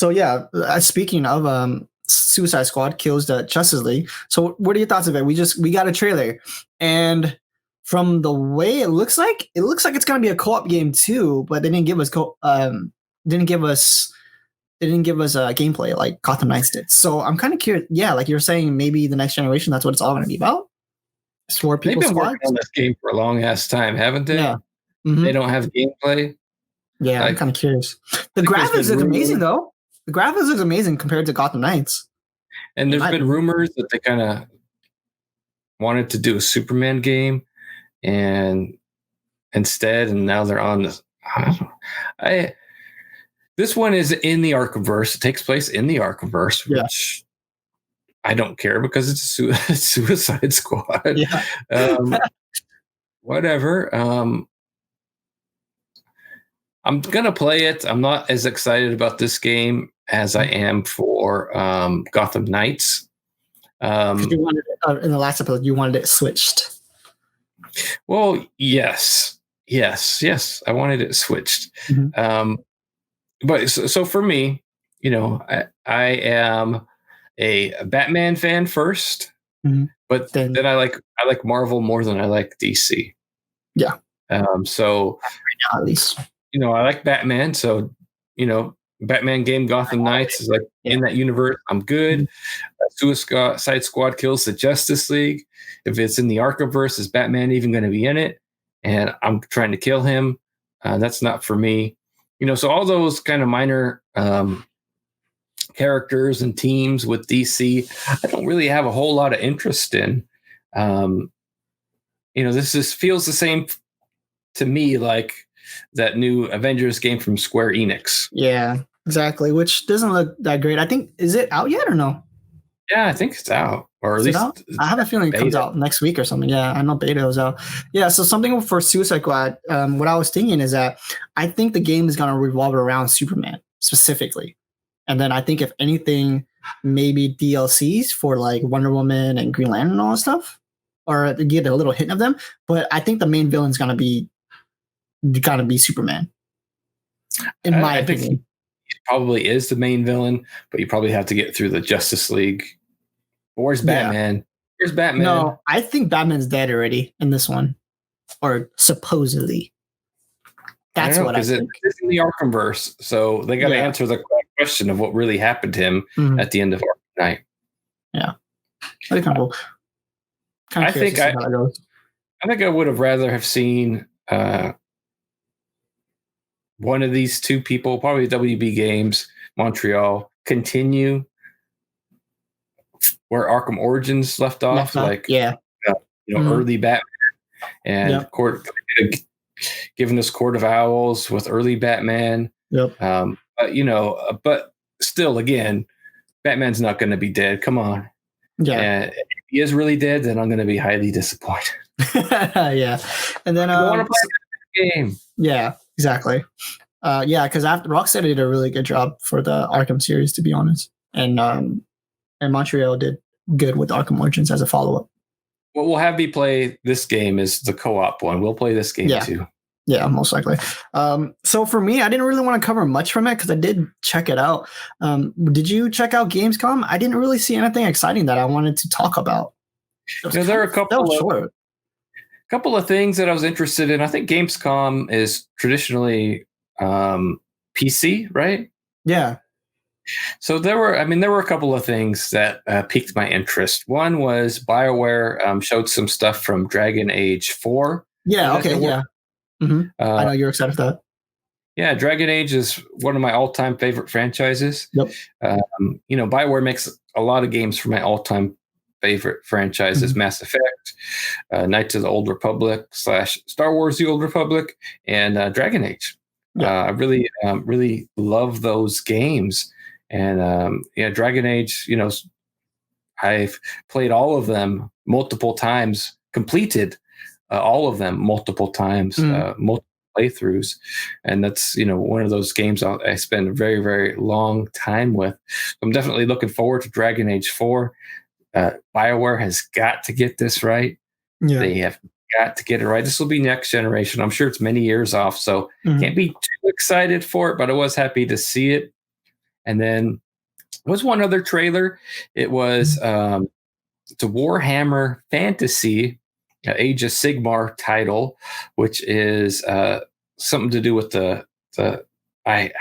speaking of Suicide Squad kills the Justice League. So what are your thoughts of it? We got a trailer, and from the way it looks like it's gonna be a co-op game too, but they didn't give us gameplay like Gotham Knights did. So I'm kind of curious. Yeah, like you're saying, maybe the next generation, that's what it's all gonna be about. It's for people. They've been working on this game for a long ass time, haven't they? Yeah. Mm-hmm. They don't have gameplay. Yeah, I'm Like, kind of curious. The think there's graphics been look amazing, rumors, though. The graphics look amazing compared to Gotham Knights. and In there's my been opinion. rumors that they kind of wanted to do a Superman game, and instead, and now they're on this. I don't know. This one is in the Arkhamverse. It takes place in the Arkhamverse, Yeah. which I don't care because it's a Suicide Squad. Yeah. Whatever. I'm gonna play it. I'm not as excited about this game as I am for Gotham Knights. Because you wanted it, in the last episode, you wanted it switched. Well, yes. I wanted it switched. Mhm. But so for me, I am a Batman fan first, but Then, then I like Marvel more than I like DC. yeah, So at least. I like Batman. So Batman game Gotham Knights is like in that universe. I'm good. Suicide Squad kills the Justice League. If it's in the Arkhamverse, is Batman even going to be in it? And I'm trying to kill him. That's not for me. So all those kind of minor characters and teams with DC, I don't really have a whole lot of interest in. This just feels the same to me like that new Avengers game from Square Enix. Yeah, exactly. Which doesn't look that great. I think, is it out yet or no? Yeah, I think it's out, or at Is it least out? I have a feeling it comes out next week or something. Yeah, I know beta was out. Yeah, so something for Suicide Squad. What I was thinking is that I think the game is going to revolve around Superman specifically, and then I think if anything, maybe DLCs for like Wonder Woman and Green Lantern and all that stuff, or get a little hint of them. But I think the main villain is going to be Superman. In my opinion, think he probably is the main villain, but you probably have to get through the Justice League. Where's Batman? Yeah. Where's Batman? No, I think Batman's dead already in this one, or supposedly. That's what I think. It's in the Arkhamverse, so they got to answer the question of what really happened to him at the end of Arkham Knight. Yeah, that'd be kind of cool. I think I would have rather have seen one of these two people, probably WB Games Montreal, continue where Arkham Origins left off, early Batman, and giving us Court of Owls with early Batman. Yep. But still, again, Batman's not going to be dead. Come on. Yeah. And if he is really dead, then I'm going to be highly disappointed. Yeah. And then I want to play the game. Yeah, exactly. Because after Rocksteady did a really good job for the Arkham series, to be honest, and Montreal did good with Arkham Origins as a follow-up. What we'll have me play this game is the co-op one. We'll play this game too. Yeah, most likely. So for me, I didn't really want to cover much from it because I did check it out. Did you check out Gamescom? I didn't really see anything exciting that I wanted to talk about. There are a couple of things that I was interested in. I think Gamescom is traditionally PC, right? Yeah. So there were a couple of things that piqued my interest. One was BioWare showed some stuff from Dragon Age 4. Yeah. Okay. Yeah. Mm-hmm. I know you're excited for that. Yeah, Dragon Age is one of my all-time favorite franchises. Yep. BioWare makes a lot of games for my all-time favorite franchises: Mass Effect, Knights of the Old Republic / Star Wars: The Old Republic, and Dragon Age. Yeah. I really love those games. And Dragon Age, I've played all of them multiple times, completed all of them multiple times, multiple playthroughs. And that's, one of those games I spend a very, very long time with. I'm definitely looking forward to Dragon Age 4. BioWare has got to get this right. Yeah. They have got to get it right. This will be next generation. I'm sure it's many years off, so can't be too excited for it, but I was happy to see it. And then there was one other trailer. It was it's a Warhammer Fantasy Age of Sigmar title, which is something to do with I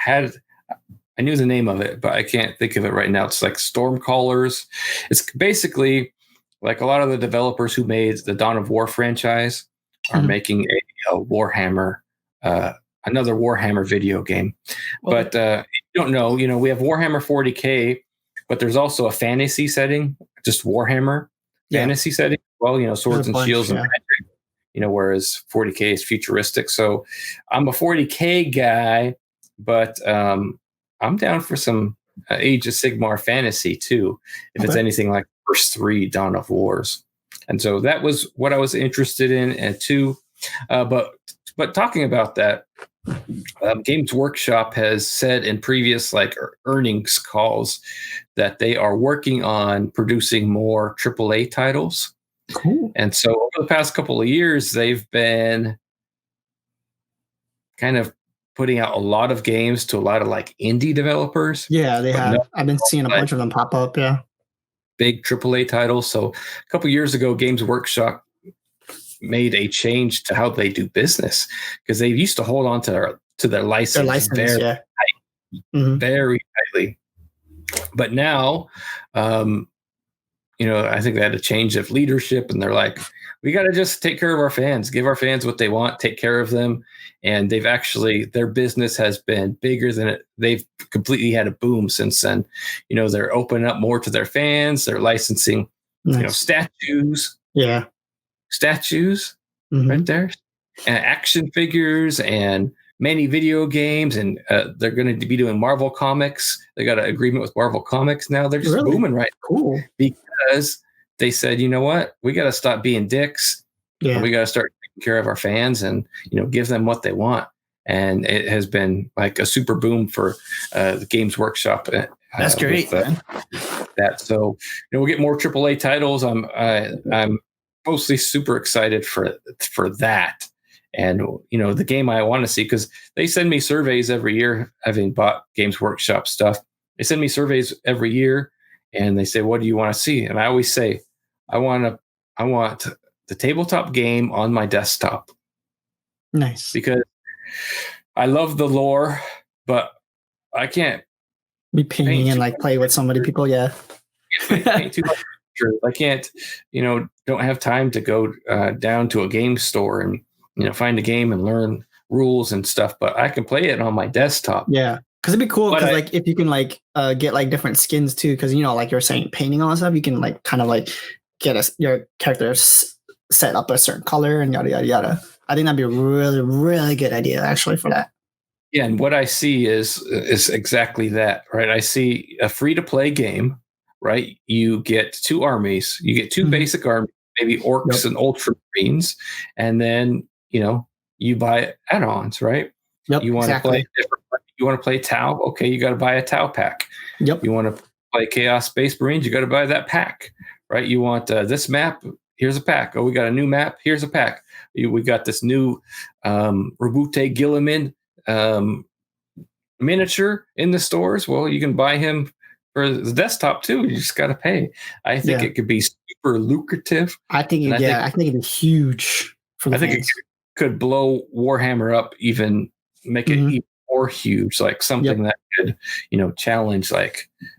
knew the name of it, but I can't think of it right now. It's like Stormcallers. It's basically like a lot of the developers who made the Dawn of War franchise are making a Warhammer another Warhammer video game. Well, But you don't know, we have Warhammer 40K, but there's also a fantasy setting, just Warhammer fantasy setting. Well, swords and shields and magic, whereas 40K is futuristic. So I'm a 40K guy, but I'm down for some Age of Sigmar fantasy too, if it's anything like first 3 Dawn of Wars. And so that was what I was interested in, and too. But talking about that, Games Workshop has said in previous earnings calls that they are working on producing more AAA titles. Cool. And so over the past couple of years, they've been kind of putting out a lot of games to a lot of indie developers. Yeah, they have. I've been seeing a bunch of them pop up. Yeah. Big AAA titles. So a couple of years ago, Games Workshop made a change to how they do business, because they used to hold on to their license, very tightly. But now, I think they had a change of leadership, and they're like, we got to just take care of our fans, give our fans what they want, take care of them. And their business has been bigger than it. They've completely had a boom since then. They're opening up more to their fans. They're licensing, statues. Yeah. Statues right there, and action figures, and many video games, and they're going to be doing Marvel Comics. They got an agreement with Marvel Comics now. They're just booming right now. Cool. Because they said, you know what, we got to stop being dicks. Yeah. We got to start taking care of our fans and give them what they want. And it has been like a super boom for the Games Workshop. That's great, man. So we'll get more AAA titles. I'm mostly super excited for that. And the game I want to see, because they send me surveys every year, having bought Games Workshop stuff. They send me surveys every year, and they say, what do you want to see? And I always say, I want the tabletop game on my desktop. Nice. Because I love the lore, but I can't be painting and play with so many people. Yeah. Paint too much. I can't, don't have time to go down to a game store and, find a game and learn rules and stuff, but I can play it on my desktop. Yeah. Cause it'd be cool. Cause if you can get different skins too. Cause like you're saying, painting all that stuff, you can get your character set up a certain color and yada, yada, yada. I think that'd be a really, really good idea actually for that. Yeah. And what I see is exactly that, right? I see a free to play game, right? You get 2 armies, you get 2 basic armies, maybe orcs and ultramarines, and then you buy add-ons, right? Yep, you want to play different. You want to play Tau? Okay, you got to buy a Tau pack. Yep. You want to play Chaos Space Marines? You got to buy that pack, right? You want this map? Here's a pack. Oh, we got a new map. Here's a pack. We got this new Rabute Gilliman miniature in the stores. Well, you can buy him for the desktop too. You just got to pay. I think it could be super lucrative. I think it'd be huge for the fans. It could blow Warhammer up, even make it even more huge, like something that could, challenge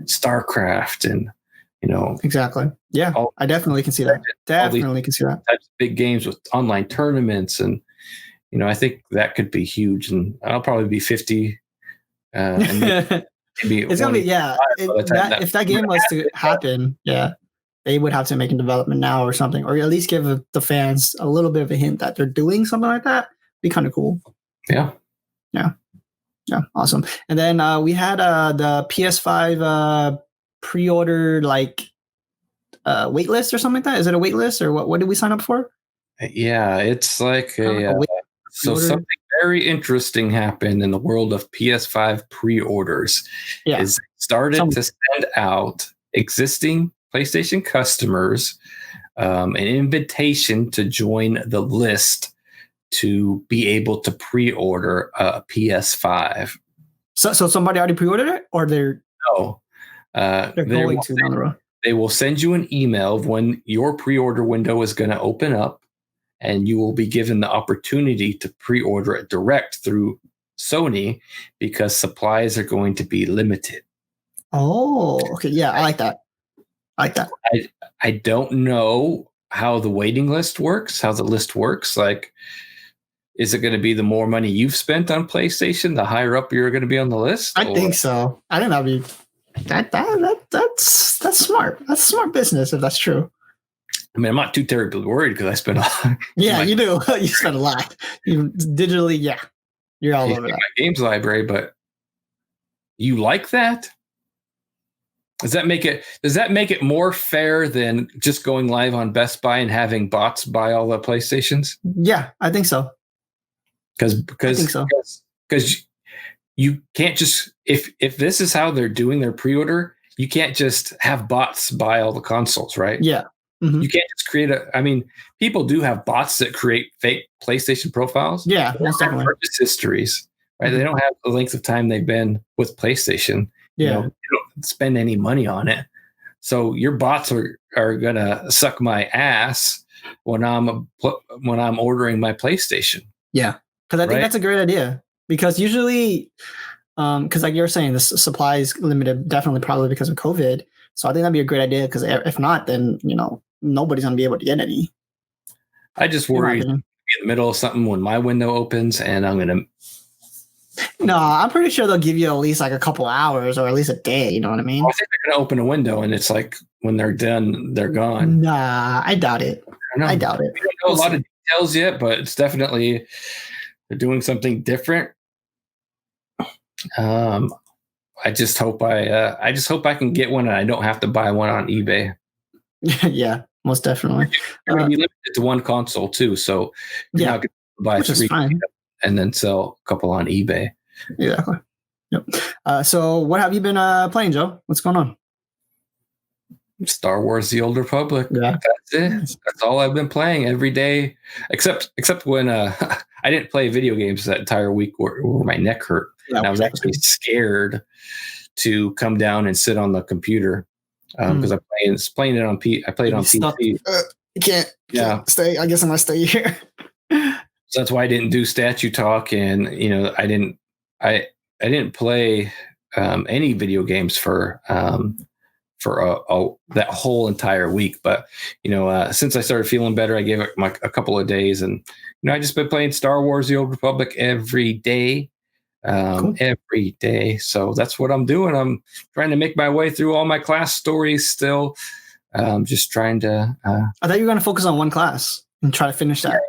StarCraft and, exactly. Yeah, I definitely can see that. Definitely can see that. Types of big games with online tournaments, and I think that could be huge. And I'll probably be 50. And maybe it's gonna be if that game was to happen, they would have to make a development now or something, or at least give the fans a little bit of a hint that they're doing something like that. Be kind of cool. Yeah, awesome. And then we had the PS5 pre-order wait list or something like that. Is it a wait list, or what did we sign up for? Yeah, it's like so something very interesting happened in the world of PS5 pre-orders. Yeah, is started to send out existing PlayStation customers an invitation to join the list to be able to pre-order a PS5. So somebody already pre-ordered it, or they're going to down the road. They will send you an email of when your pre-order window is going to open up, and you will be given the opportunity to pre-order it direct through Sony, because supplies are going to be limited. Oh, okay. Yeah, I like that. I don't know how the waiting list works, how the list works. is it going to be the more money you've spent on PlayStation, the higher up you're going to be on the list? I think so. I think that'd be that's smart. That's smart business if that's true. I mean, I'm not too terribly worried because I spent a lot. Yeah, you do. You spend a lot. You digitally, yeah. You're all over that. My games library, but you like that? Does that make it more fair than just going live on Best Buy and having bots buy all the PlayStations? Yeah, I think so. Because you can't just if this is how they're doing their pre-order, you can't just have bots buy all the consoles, right? Yeah. Mm-hmm. You can't just create people do have bots that create fake PlayStation profiles. Yeah, most definitely. Purchase histories, right? Mm-hmm. They don't have the length of time they've been with PlayStation. Yeah. You don't spend any money on it. So your bots are gonna suck my ass when I'm ordering my PlayStation. Yeah, because I think that's a great idea. Because usually, because like you're saying, the supply is limited, definitely probably because of COVID. So I think that'd be a great idea. Because if not, then nobody's gonna be able to get any. I just worry in the middle of something when my window opens and I'm gonna. No, I'm pretty sure they'll give you at least like a couple hours or at least a day. You know what I mean? I think they're gonna open a window and it's like when they're done, they're gone. Nah, I doubt it. I doubt it. We don't know a lot of details yet, but it's definitely they're doing something different. I just hope I can get one and I don't have to buy one on eBay. Yeah, most definitely. You're going to be limited to one console too, so you're not going to buy three and then sell a couple on eBay. Exactly. Yep. So what have you been playing, Joe? What's going on? Star Wars: The Old Republic. Yeah, that's it. That's all I've been playing every day, except when I didn't play video games that entire week where my neck hurt. Yeah, and I was actually scared to come down and sit on the computer because I played it on PC. You can't stay. I guess I'm gonna stay here. So that's why I didn't do statue talk, and I didn't play any video games for that whole entire week. But since I started feeling better, I gave it a couple of days, and I just been playing Star Wars: The Old Republic every day. Cool. Every day. So that's what I'm doing. I'm trying to make my way through all my class stories still. Just trying to. I thought you were going to focus on one class and try to finish that.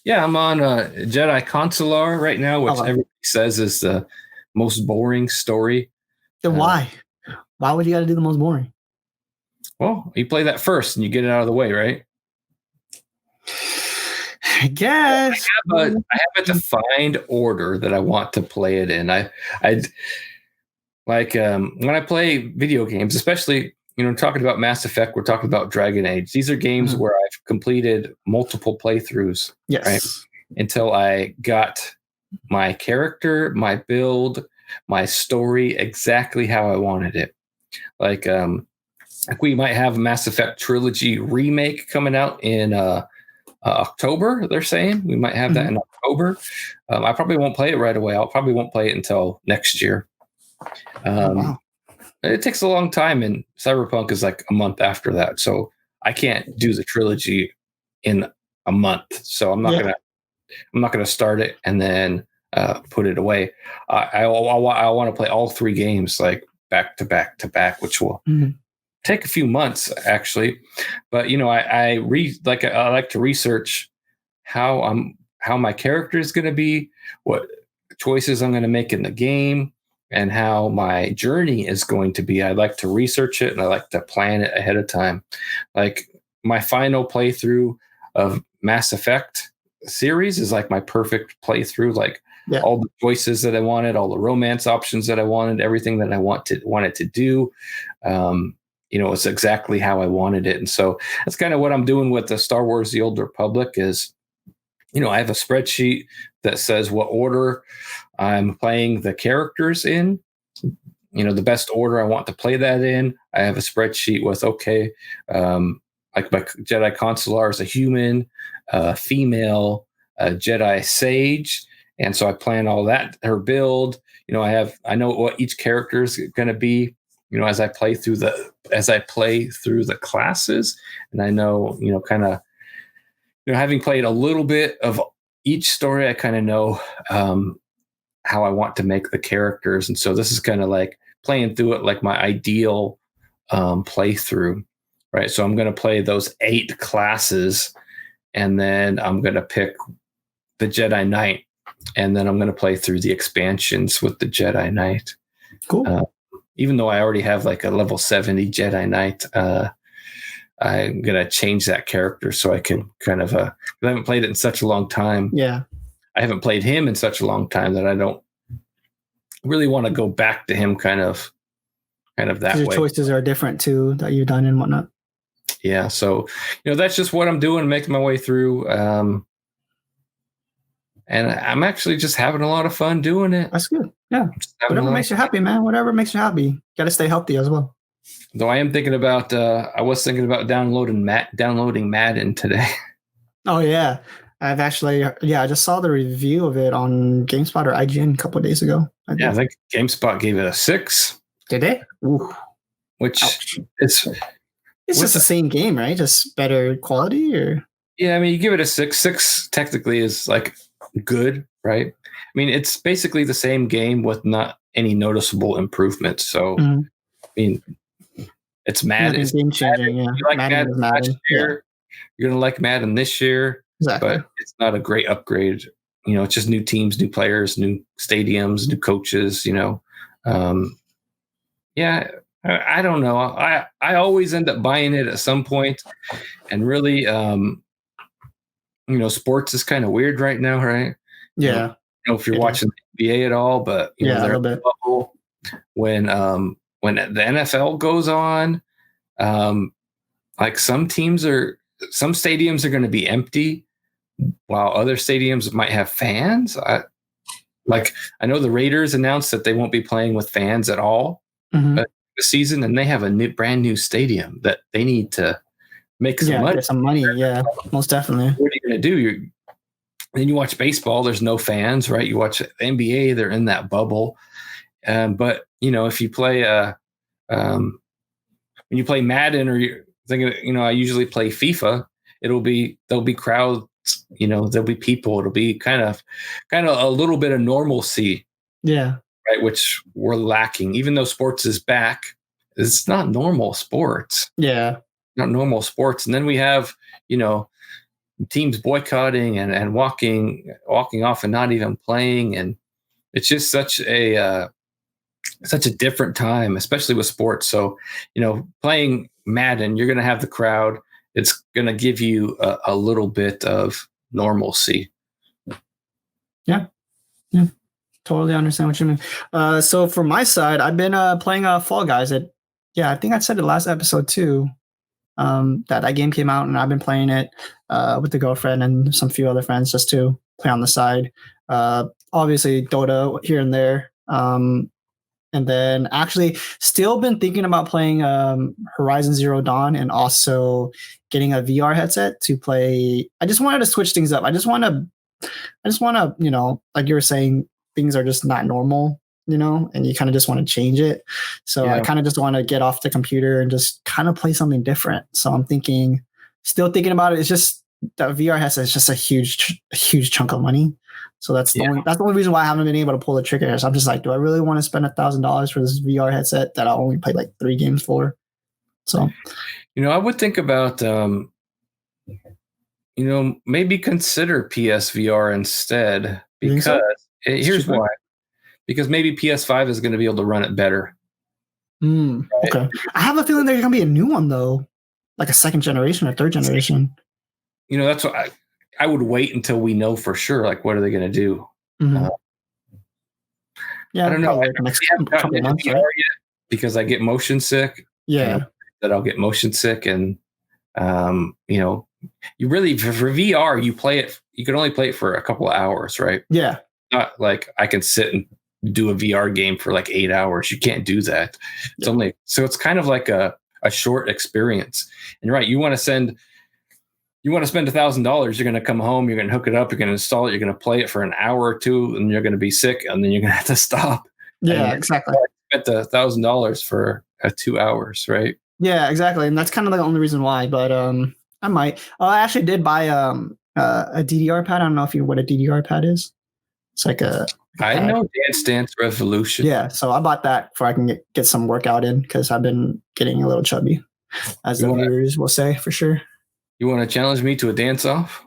Yeah, I'm on Jedi Consular right now, which everybody says is the most boring story. Then why? Why would you got to do the most boring? Well, you play that first and you get it out of the way, right? I guess I have a defined order that I want to play it in. I like when I play video games, especially talking about Mass Effect, we're talking about Dragon Age. These are games where I've completed multiple playthroughs, right? Until I got my character, my build, my story exactly how I wanted it. Like we might have a Mass Effect trilogy remake coming out in October. They're saying we might have that in October. I probably won't play it right away. I'll probably won't play it until next year. It takes a long time, and Cyberpunk is like a month after that, so I can't do the trilogy in a month. So I'm not gonna start it and then put it away. I want to play all three games like back to back to back, which will take a few months actually. But I like to research how my character is going to be, what choices I'm going to make in the game, and how my journey is going to be. I like to research it and I like to plan it ahead of time. Like my final playthrough of Mass Effect series is like my perfect playthrough. Like all the choices that I wanted, all the romance options that I wanted, everything that I wanted to do. It's exactly how I wanted it. And so that's kind of what I'm doing with the Star Wars: The Old Republic is, I have a spreadsheet that says what order I'm playing the characters in, the best order I want to play that in. I have a spreadsheet with, like my Jedi Consular is a human, female, Jedi Sage. And so I plan all that, her build. I know what each character is going to be, as I play through the classes, and I know, kind of, having played a little bit of each story I kind of know how I want to make the characters, and so this is kind of like playing through it like my ideal playthrough, right? So I'm going to play those 8 classes, and then I'm going to pick the Jedi Knight, and then I'm going to play through the expansions with the Jedi Knight. Cool. Even though I already have like a level 70 Jedi Knight, I'm going to change that character so I can kind of, I haven't played it in such a long time. Yeah. I haven't played him in such a long time that I don't really want to go back to him kind of that Your way. choices are different too that you've done and whatnot. Yeah. So, that's just what I'm doing, making my way through. And I'm actually just having a lot of fun doing it. That's good. Yeah. Whatever makes you happy, man. Whatever makes you happy. Got to stay healthy as well. Though I am thinking about, I was thinking about downloading Madden today. Oh yeah. I've actually, I just saw the review of it on GameSpot or IGN a couple of days ago. I think GameSpot gave it a 6. Did they? Ooh. Which Ouch. it's just the same game, right? Just better quality, or? Yeah, I mean, you give it a 6. 6 technically is like good, right? I mean, it's basically the same game with not any noticeable improvements. So, I mean, it's Madden. It's game changing. Yeah, you like Madden last year. You're gonna like Madden this year, exactly. But it's not a great upgrade. It's just new teams, new players, new stadiums, new coaches. Yeah, I don't know. I always end up buying it at some point, and really, sports is kind of weird right now, right? Yeah. I don't know if you're watching the NBA at all, but a little bit. When the NFL goes on, like some stadiums are going to be empty, while other stadiums might have fans. I know the Raiders announced that they won't be playing with fans at all this season, and they have a brand new stadium that they need to make some money. Get some money. Yeah, most definitely. What are you going to do? Then you watch baseball. There's no fans, right? You watch the NBA. They're in that bubble. But if you play when you play Madden, or you're thinking, I usually play FIFA. There'll be crowds. There'll be people. It'll be kind of a little bit of normalcy. Yeah. Right, which we're lacking. Even though sports is back, it's not normal sports. Yeah. Not normal sports. And then we have, teams boycotting and walking off and not even playing. And it's just such a different time, especially with sports. So, playing Madden, you're going to have the crowd. It's going to give you a little bit of normalcy. Yeah. Yeah. Totally understand what you mean. So for my side, I've been playing Fall Guys. I think I said it last episode too. That game came out, and I've been playing it with the girlfriend and some few other friends just to play on the side. Obviously Dota here and there. And then actually still been thinking about playing Horizon Zero Dawn, and also getting a VR headset to play. I just wanted to switch things up. I just want to, like you were saying, things are just not normal, and you kind of just want to change it. So I kind of just want to get off the computer and just kind of play something different. So I'm still thinking about it. It's just that VR headset is just a huge chunk of money. So that's the only reason why I haven't been able to pull the trigger. So I'm just like, do I really want to spend $1,000 for this VR headset that I only played like 3 games for? So, I would think about, maybe consider PSVR instead, because here's why. Because maybe PS5 is going to be able to run it better. Right? Okay. I have a feeling there's going to be a new one though, like a 2nd generation or 3rd generation. That's what I would wait until we know for sure. Like, what are they going to do? I don't know. Next couple months, right? Because I get motion sick. Yeah. That I'll get motion sick, and you really, for VR, you can only play it for a couple of hours, right? Yeah. Not like I can sit and do a VR game for like 8 hours. You can't do that. It's it's kind of like a short experience. And you're right. You want to spend $1,000. You're going to come home. You're going to hook it up. You're going to install it. You're going to play it for an hour or two, and you're going to be sick, and then you're going to have to stop. Yeah, exactly. Spent $1,000 for 2 hours, right? Yeah, exactly. And that's kind of the only reason why. But I might. I actually did buy a DDR pad. I don't know if you know what a DDR pad is. It's like a I pad. know Dance Dance Revolution. Yeah, so I bought that before I can get some workout in because I've been getting a little chubby, as the viewers will say for sure. You want to challenge me to a dance off?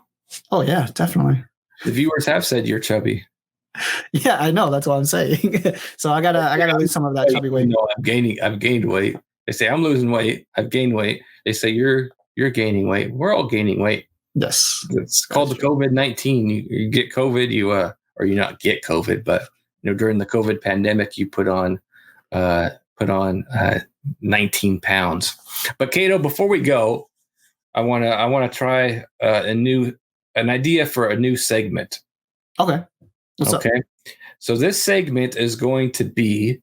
Oh yeah, definitely. The viewers have said you're chubby. Yeah, I know. That's what I'm saying. So I gotta lose some of that chubby weight. No, I've gained weight. They say I'm losing weight. I've gained weight. They say you're gaining weight. We're all gaining weight. Yes, it's called the COVID-19. You get COVID. Or you not get COVID, but during the COVID pandemic, you put on 19 pounds. But Cato, before we go, I want to try an idea for a new segment. Okay. What's up? So this segment is going to be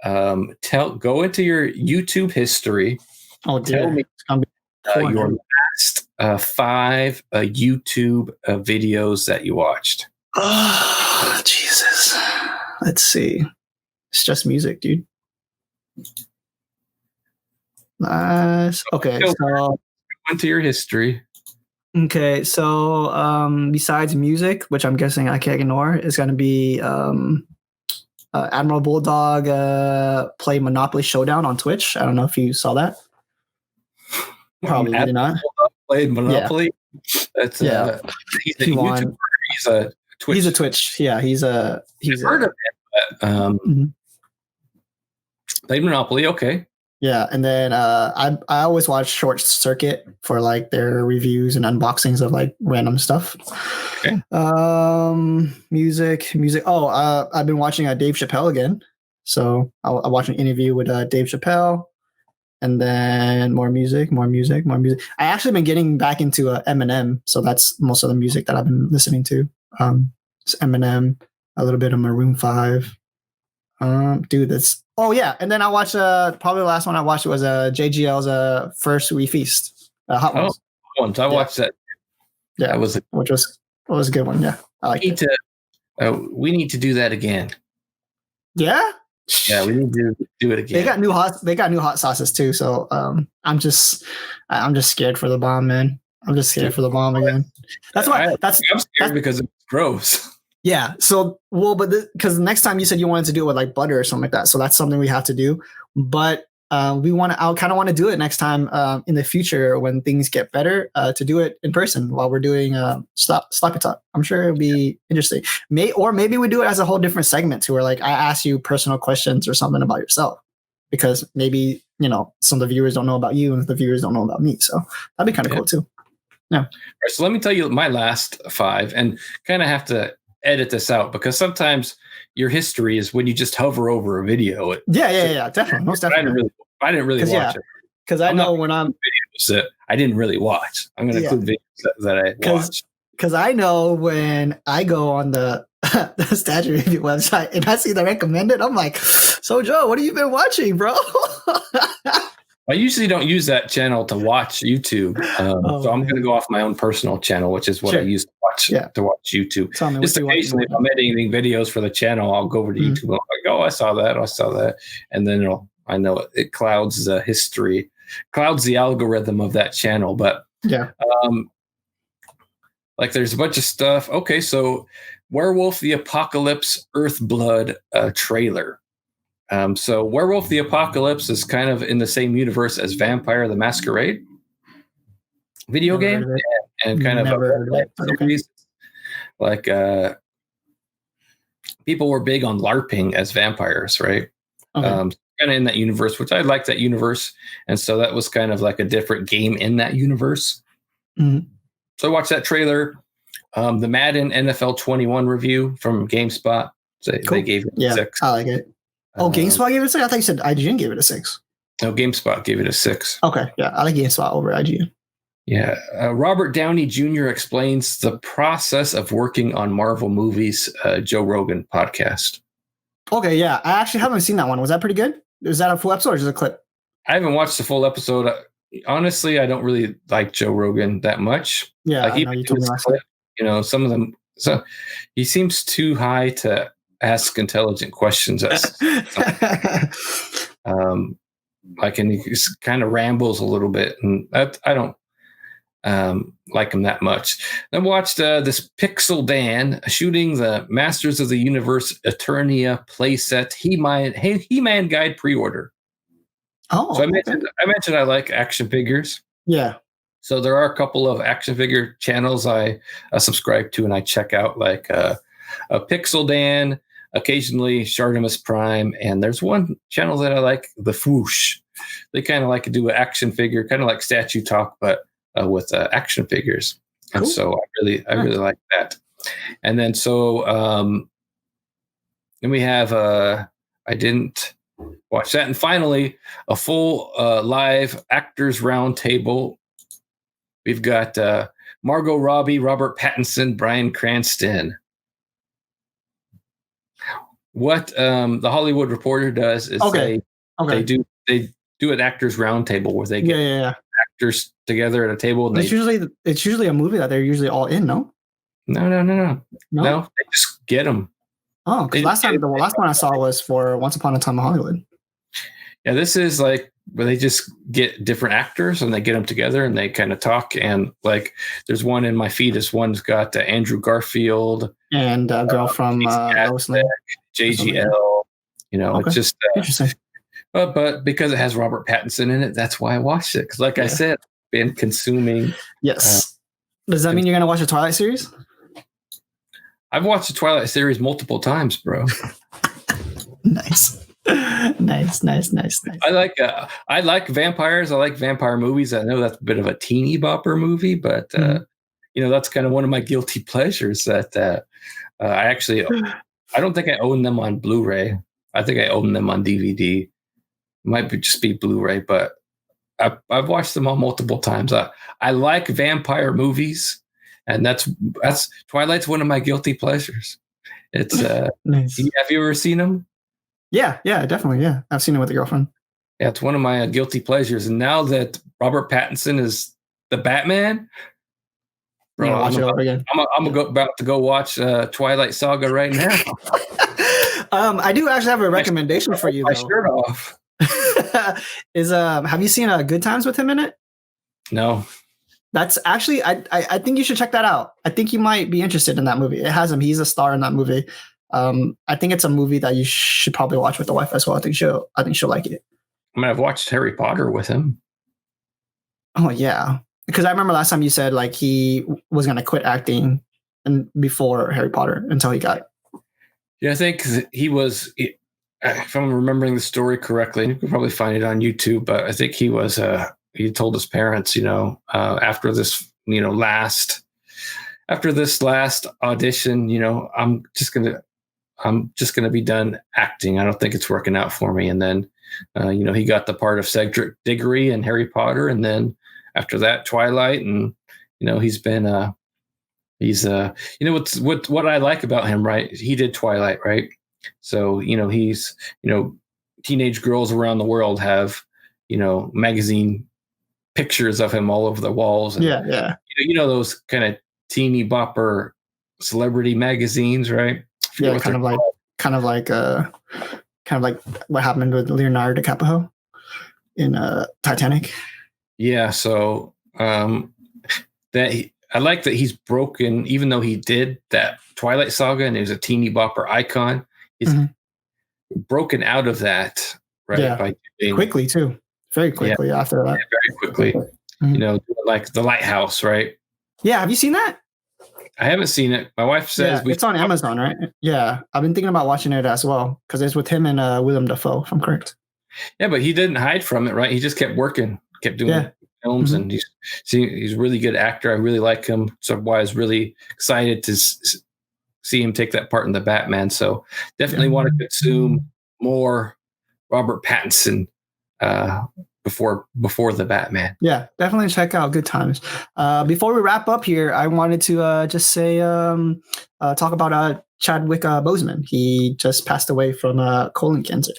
go into your YouTube history. Oh, dear. Tell me your last 5 YouTube videos that you watched. Oh, Jesus. Let's see. It's just music, dude. Nice. Okay. So into your history. Okay. So besides music, which I'm guessing I can't ignore, is going to be Admiral Bulldog play Monopoly Showdown on Twitch. I don't know if you saw that. Probably did not. Played Monopoly. Yeah. That's he's a YouTuber. He's a Twitch. He's a Twitch. Yeah, he's heard of it. Played Monopoly. Okay. Yeah, and then I always watch Short Circuit for like their reviews and unboxings of like random stuff. Okay. Music. Oh, I've been watching Dave Chappelle again. So I watched an interview with Dave Chappelle, and then more music. I actually been getting back into Eminem, so that's most of the music that I've been listening to. It's Eminem, a little bit of Maroon 5. Dude, that's. Oh yeah, and then I watched probably the last one I watched was JGL's First We Feast. Hot Ones. I watched that. Yeah, that was a good one. Yeah, I like it. We need to do that again. Yeah. Yeah, we need to do it again. They got new hot sauces too. So I'm just scared for the bomb, man. I'm just scared for the bomb again. That's why. I'm scared because it's gross. Yeah. So, but because next time you said you wanted to do it with like butter or something like that. So that's something we have to do. But I kind of want to do it next time in the future when things get better to do it in person while we're doing Sloppy Talk. I'm sure it'll be interesting. Maybe we do it as a whole different segment too, where like I ask you personal questions or something about yourself, because maybe, some of the viewers don't know about you and the viewers don't know about me. So that'd be kind of cool too. Yeah. All right, so let me tell you my last 5 and kind of have to edit this out because sometimes your history is when you just hover over a video. Yeah, definitely. Most definitely. I didn't really watch it. Because I know when I'm videos that I didn't really watch. I'm going to include videos that I watched. Because I know when I go on the Statue Review website and I see the recommended, I'm like, so Joe, what have you been watching, bro? I usually don't use that channel to watch YouTube, so I'm going to go off my own personal channel, which is what I use to watch YouTube. Just occasionally, if I'm editing videos for the channel, I'll go over to YouTube. I'm like, oh, I saw that, and then I know it clouds the history, clouds the algorithm of that channel. But like there's a bunch of stuff. Okay, so Werewolf the Apocalypse Earthblood trailer. So Werewolf the Apocalypse is kind of in the same universe as Vampire the Masquerade video game and kind of a series. Like people were big on LARPing as vampires, right? Okay. Kind of in that universe, which I like that universe. And so that was kind of like a different game in that universe. Mm-hmm. So I watched that trailer. The Madden NFL 21 review from GameSpot. So they gave it 6. I like it. Oh, GameSpot gave it a 6? I thought you said IGN gave it a 6. No, GameSpot gave it a 6. Okay, yeah. I like GameSpot over IGN. Yeah. Robert Downey Jr. explains the process of working on Marvel movies, Joe Rogan podcast. Okay, yeah. I actually haven't seen that one. Was that pretty good? Is that a full episode or just a clip? I haven't watched the full episode. Honestly, I don't really like Joe Rogan that much. Yeah, like, I know you told me last time. Some of them. So he seems too high to ask intelligent questions. Like, and he kind of rambles a little bit, and I don't like him that much. I watched this Pixel Dan shooting the Masters of the Universe Eternia playset He-Man guide pre-order. Oh, so I mentioned I like action figures. Yeah. So there are a couple of action figure channels I subscribe to and I check out, like a Pixel Dan, occasionally Shartimus Prime, and there's one channel that I like, the Fwoosh. They kind of like to do an action figure, kind of like Statue Talk, but with action figures. Cool. And so I really like that. And then then we have I didn't watch that, and finally a full live actors roundtable. We've got Margot Robbie, Robert Pattinson, Bryan Cranston. What the Hollywood Reporter does is they do an actors roundtable where they get actors together at a table. And it's usually a movie that they're usually all in. No, they just get them. Oh, because the last one I saw was for Once Upon a Time in Hollywood. Yeah, this is like where they just get different actors and they get them together and they kind of talk. And like, there's one in my feed. This one's got Andrew Garfield and a girl from JGL. It's just interesting. But because it has Robert Pattinson in it, that's why I watched it. Because, like I said, I've been consuming. Yes. Does that mean you're gonna watch the Twilight series? I've watched the Twilight series multiple times, bro. Nice. I like vampires. I like vampire movies. I know that's a bit of a teeny bopper movie, but that's kind of one of my guilty pleasures. That I don't think I own them on Blu-ray. I think I own them on DVD. Might just be Blu-ray, but I've watched them all multiple times. I like vampire movies, and that's Twilight's one of my guilty pleasures. It's nice. Have you ever seen them? Yeah, definitely. Yeah, I've seen it with a girlfriend. Yeah, it's one of my guilty pleasures. And now that Robert Pattinson is the Batman, bro, I'm about to go watch Twilight Saga right now. I do actually have a recommendation for you. My shirt off. Have you seen Good Times with him in it? No. That's actually I think you should check that out. I think you might be interested in that movie. It has him. He's a star in that movie. I think it's a movie that you should probably watch with the wife as well. I think she'll like it. I mean, I've watched Harry Potter with him. Oh yeah, because I remember last time you said like he was going to quit acting and before Harry Potter until he got. Yeah, I think he was. If I'm remembering the story correctly, you can probably find it on YouTube. But I think he was. He told his parents, after this, after this last audition, I'm just gonna be done acting. I don't think it's working out for me. And then, he got the part of Cedric Diggory in Harry Potter, and then after that, Twilight, and he's been what I like about him, right? He did Twilight, right? So he's teenage girls around the world have magazine pictures of him all over the walls. And, those kind of teeny bopper celebrity magazines, right? Yeah, kind of like what happened with Leonardo DiCaprio in Titanic. Yeah, so I like that he's broken, even though he did that Twilight Saga and he was a teeny bopper icon. He's broken out of that, right? Yeah, quickly too. Very quickly after that. Yeah, very quickly. Like The Lighthouse, right? Yeah, have you seen that? I haven't seen it. My wife says it's on Amazon, right? Yeah, I've been thinking about watching it as well because it's with him and Willem Dafoe, if I'm correct. Yeah, but he didn't hide from it, right? He just kept working, kept doing films, and he's a really good actor. I really like him, so I was really excited to see him take that part in the Batman. So definitely want to consume more Robert Pattinson before the Batman. Yeah, definitely check out Good Times. Before we wrap up here, I wanted to just say talk about Chadwick Boseman. He just passed away from colon cancer.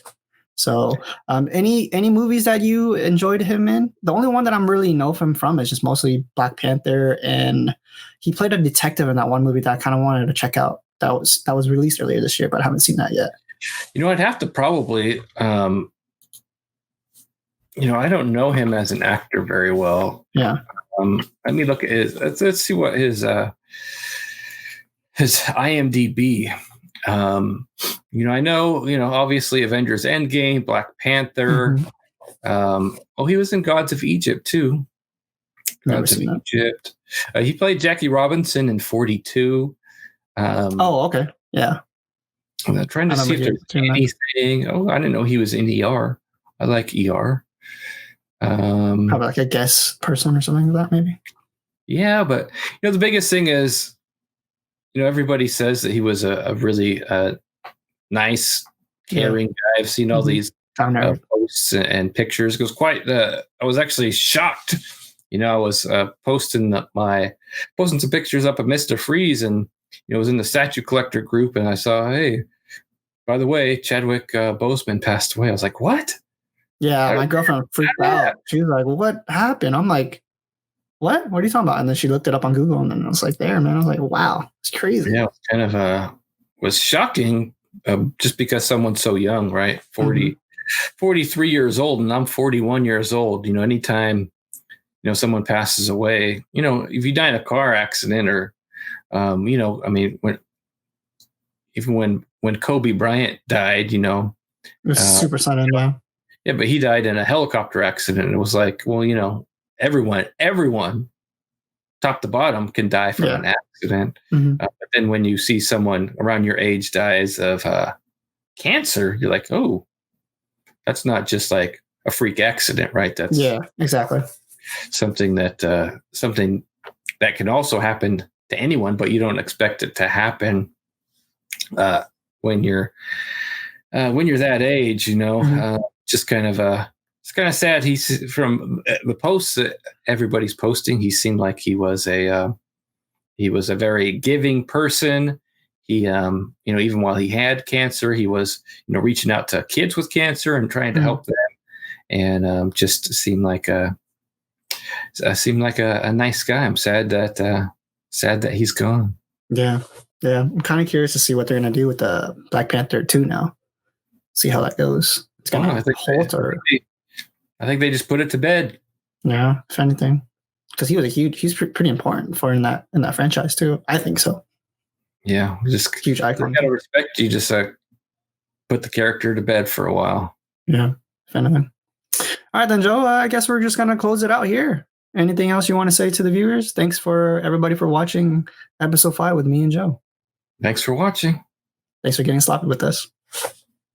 So any movies that you enjoyed him in? The only one that I'm really know him from is just mostly Black Panther, and he played a detective in that one movie that I kind of wanted to check out. That was released earlier this year, but I haven't seen that yet. I'd have to probably I don't know him as an actor very well. Yeah. Let me look at his. Let's see what his IMDb. I know, obviously Avengers Endgame, Black Panther. He was in Gods of Egypt too. Never Gods of seen that. Egypt. He played Jackie Robinson in 42. Okay. Yeah. I'm trying to see if there's anything. Oh, I didn't know he was in ER. I like ER. Probably like a guest person or something like that, maybe. Yeah, but the biggest thing is, everybody says that he was a really nice, caring guy. I've seen all these posts and pictures. It was quite. I was actually shocked. I was posting some pictures up of Mr. Freeze, and it was in the statue collector group, and I saw, hey, by the way, Chadwick Boseman passed away. I was like, what? Yeah, my girlfriend freaked out. She was like, what happened? I'm like, what are you talking about? And then she looked it up on Google, and then it was like there, man. I was like, wow, it's crazy. Yeah, it was kind of was shocking just because someone's so young, right? 43 years old, and I'm 41 years old. Anytime someone passes away, if you die in a car accident or when Kobe Bryant died, it was super sudden. Yeah, but he died in a helicopter accident. It was like, well, everyone top to bottom can die from an accident. But then when you see someone around your age dies of cancer, you're like, oh, that's not just like a freak accident, right? That's exactly something that can also happen to anyone, but you don't expect it to happen when you're that age. Just kind of it's kind of sad. He's from the posts that everybody's posting. He seemed like he was a very giving person. He, even while he had cancer, he was, reaching out to kids with cancer and trying to help them, and just seemed like a nice guy. I'm sad that he's gone. Yeah. I'm kind of curious to see what they're gonna do with the Black Panther 2 now. See how that goes. It's gonna I think they just put it to bed. Yeah, if anything, because he's pretty important for in that franchise too. I think so. Yeah, just huge icon. Out of respect, you just put the character to bed for a while. Yeah, if anything. All right, then, Joe. I guess we're just gonna close it out here. Anything else you want to say to the viewers? Thanks for everybody for watching episode 5 with me and Joe. Thanks for watching. Thanks for getting sloppy with us.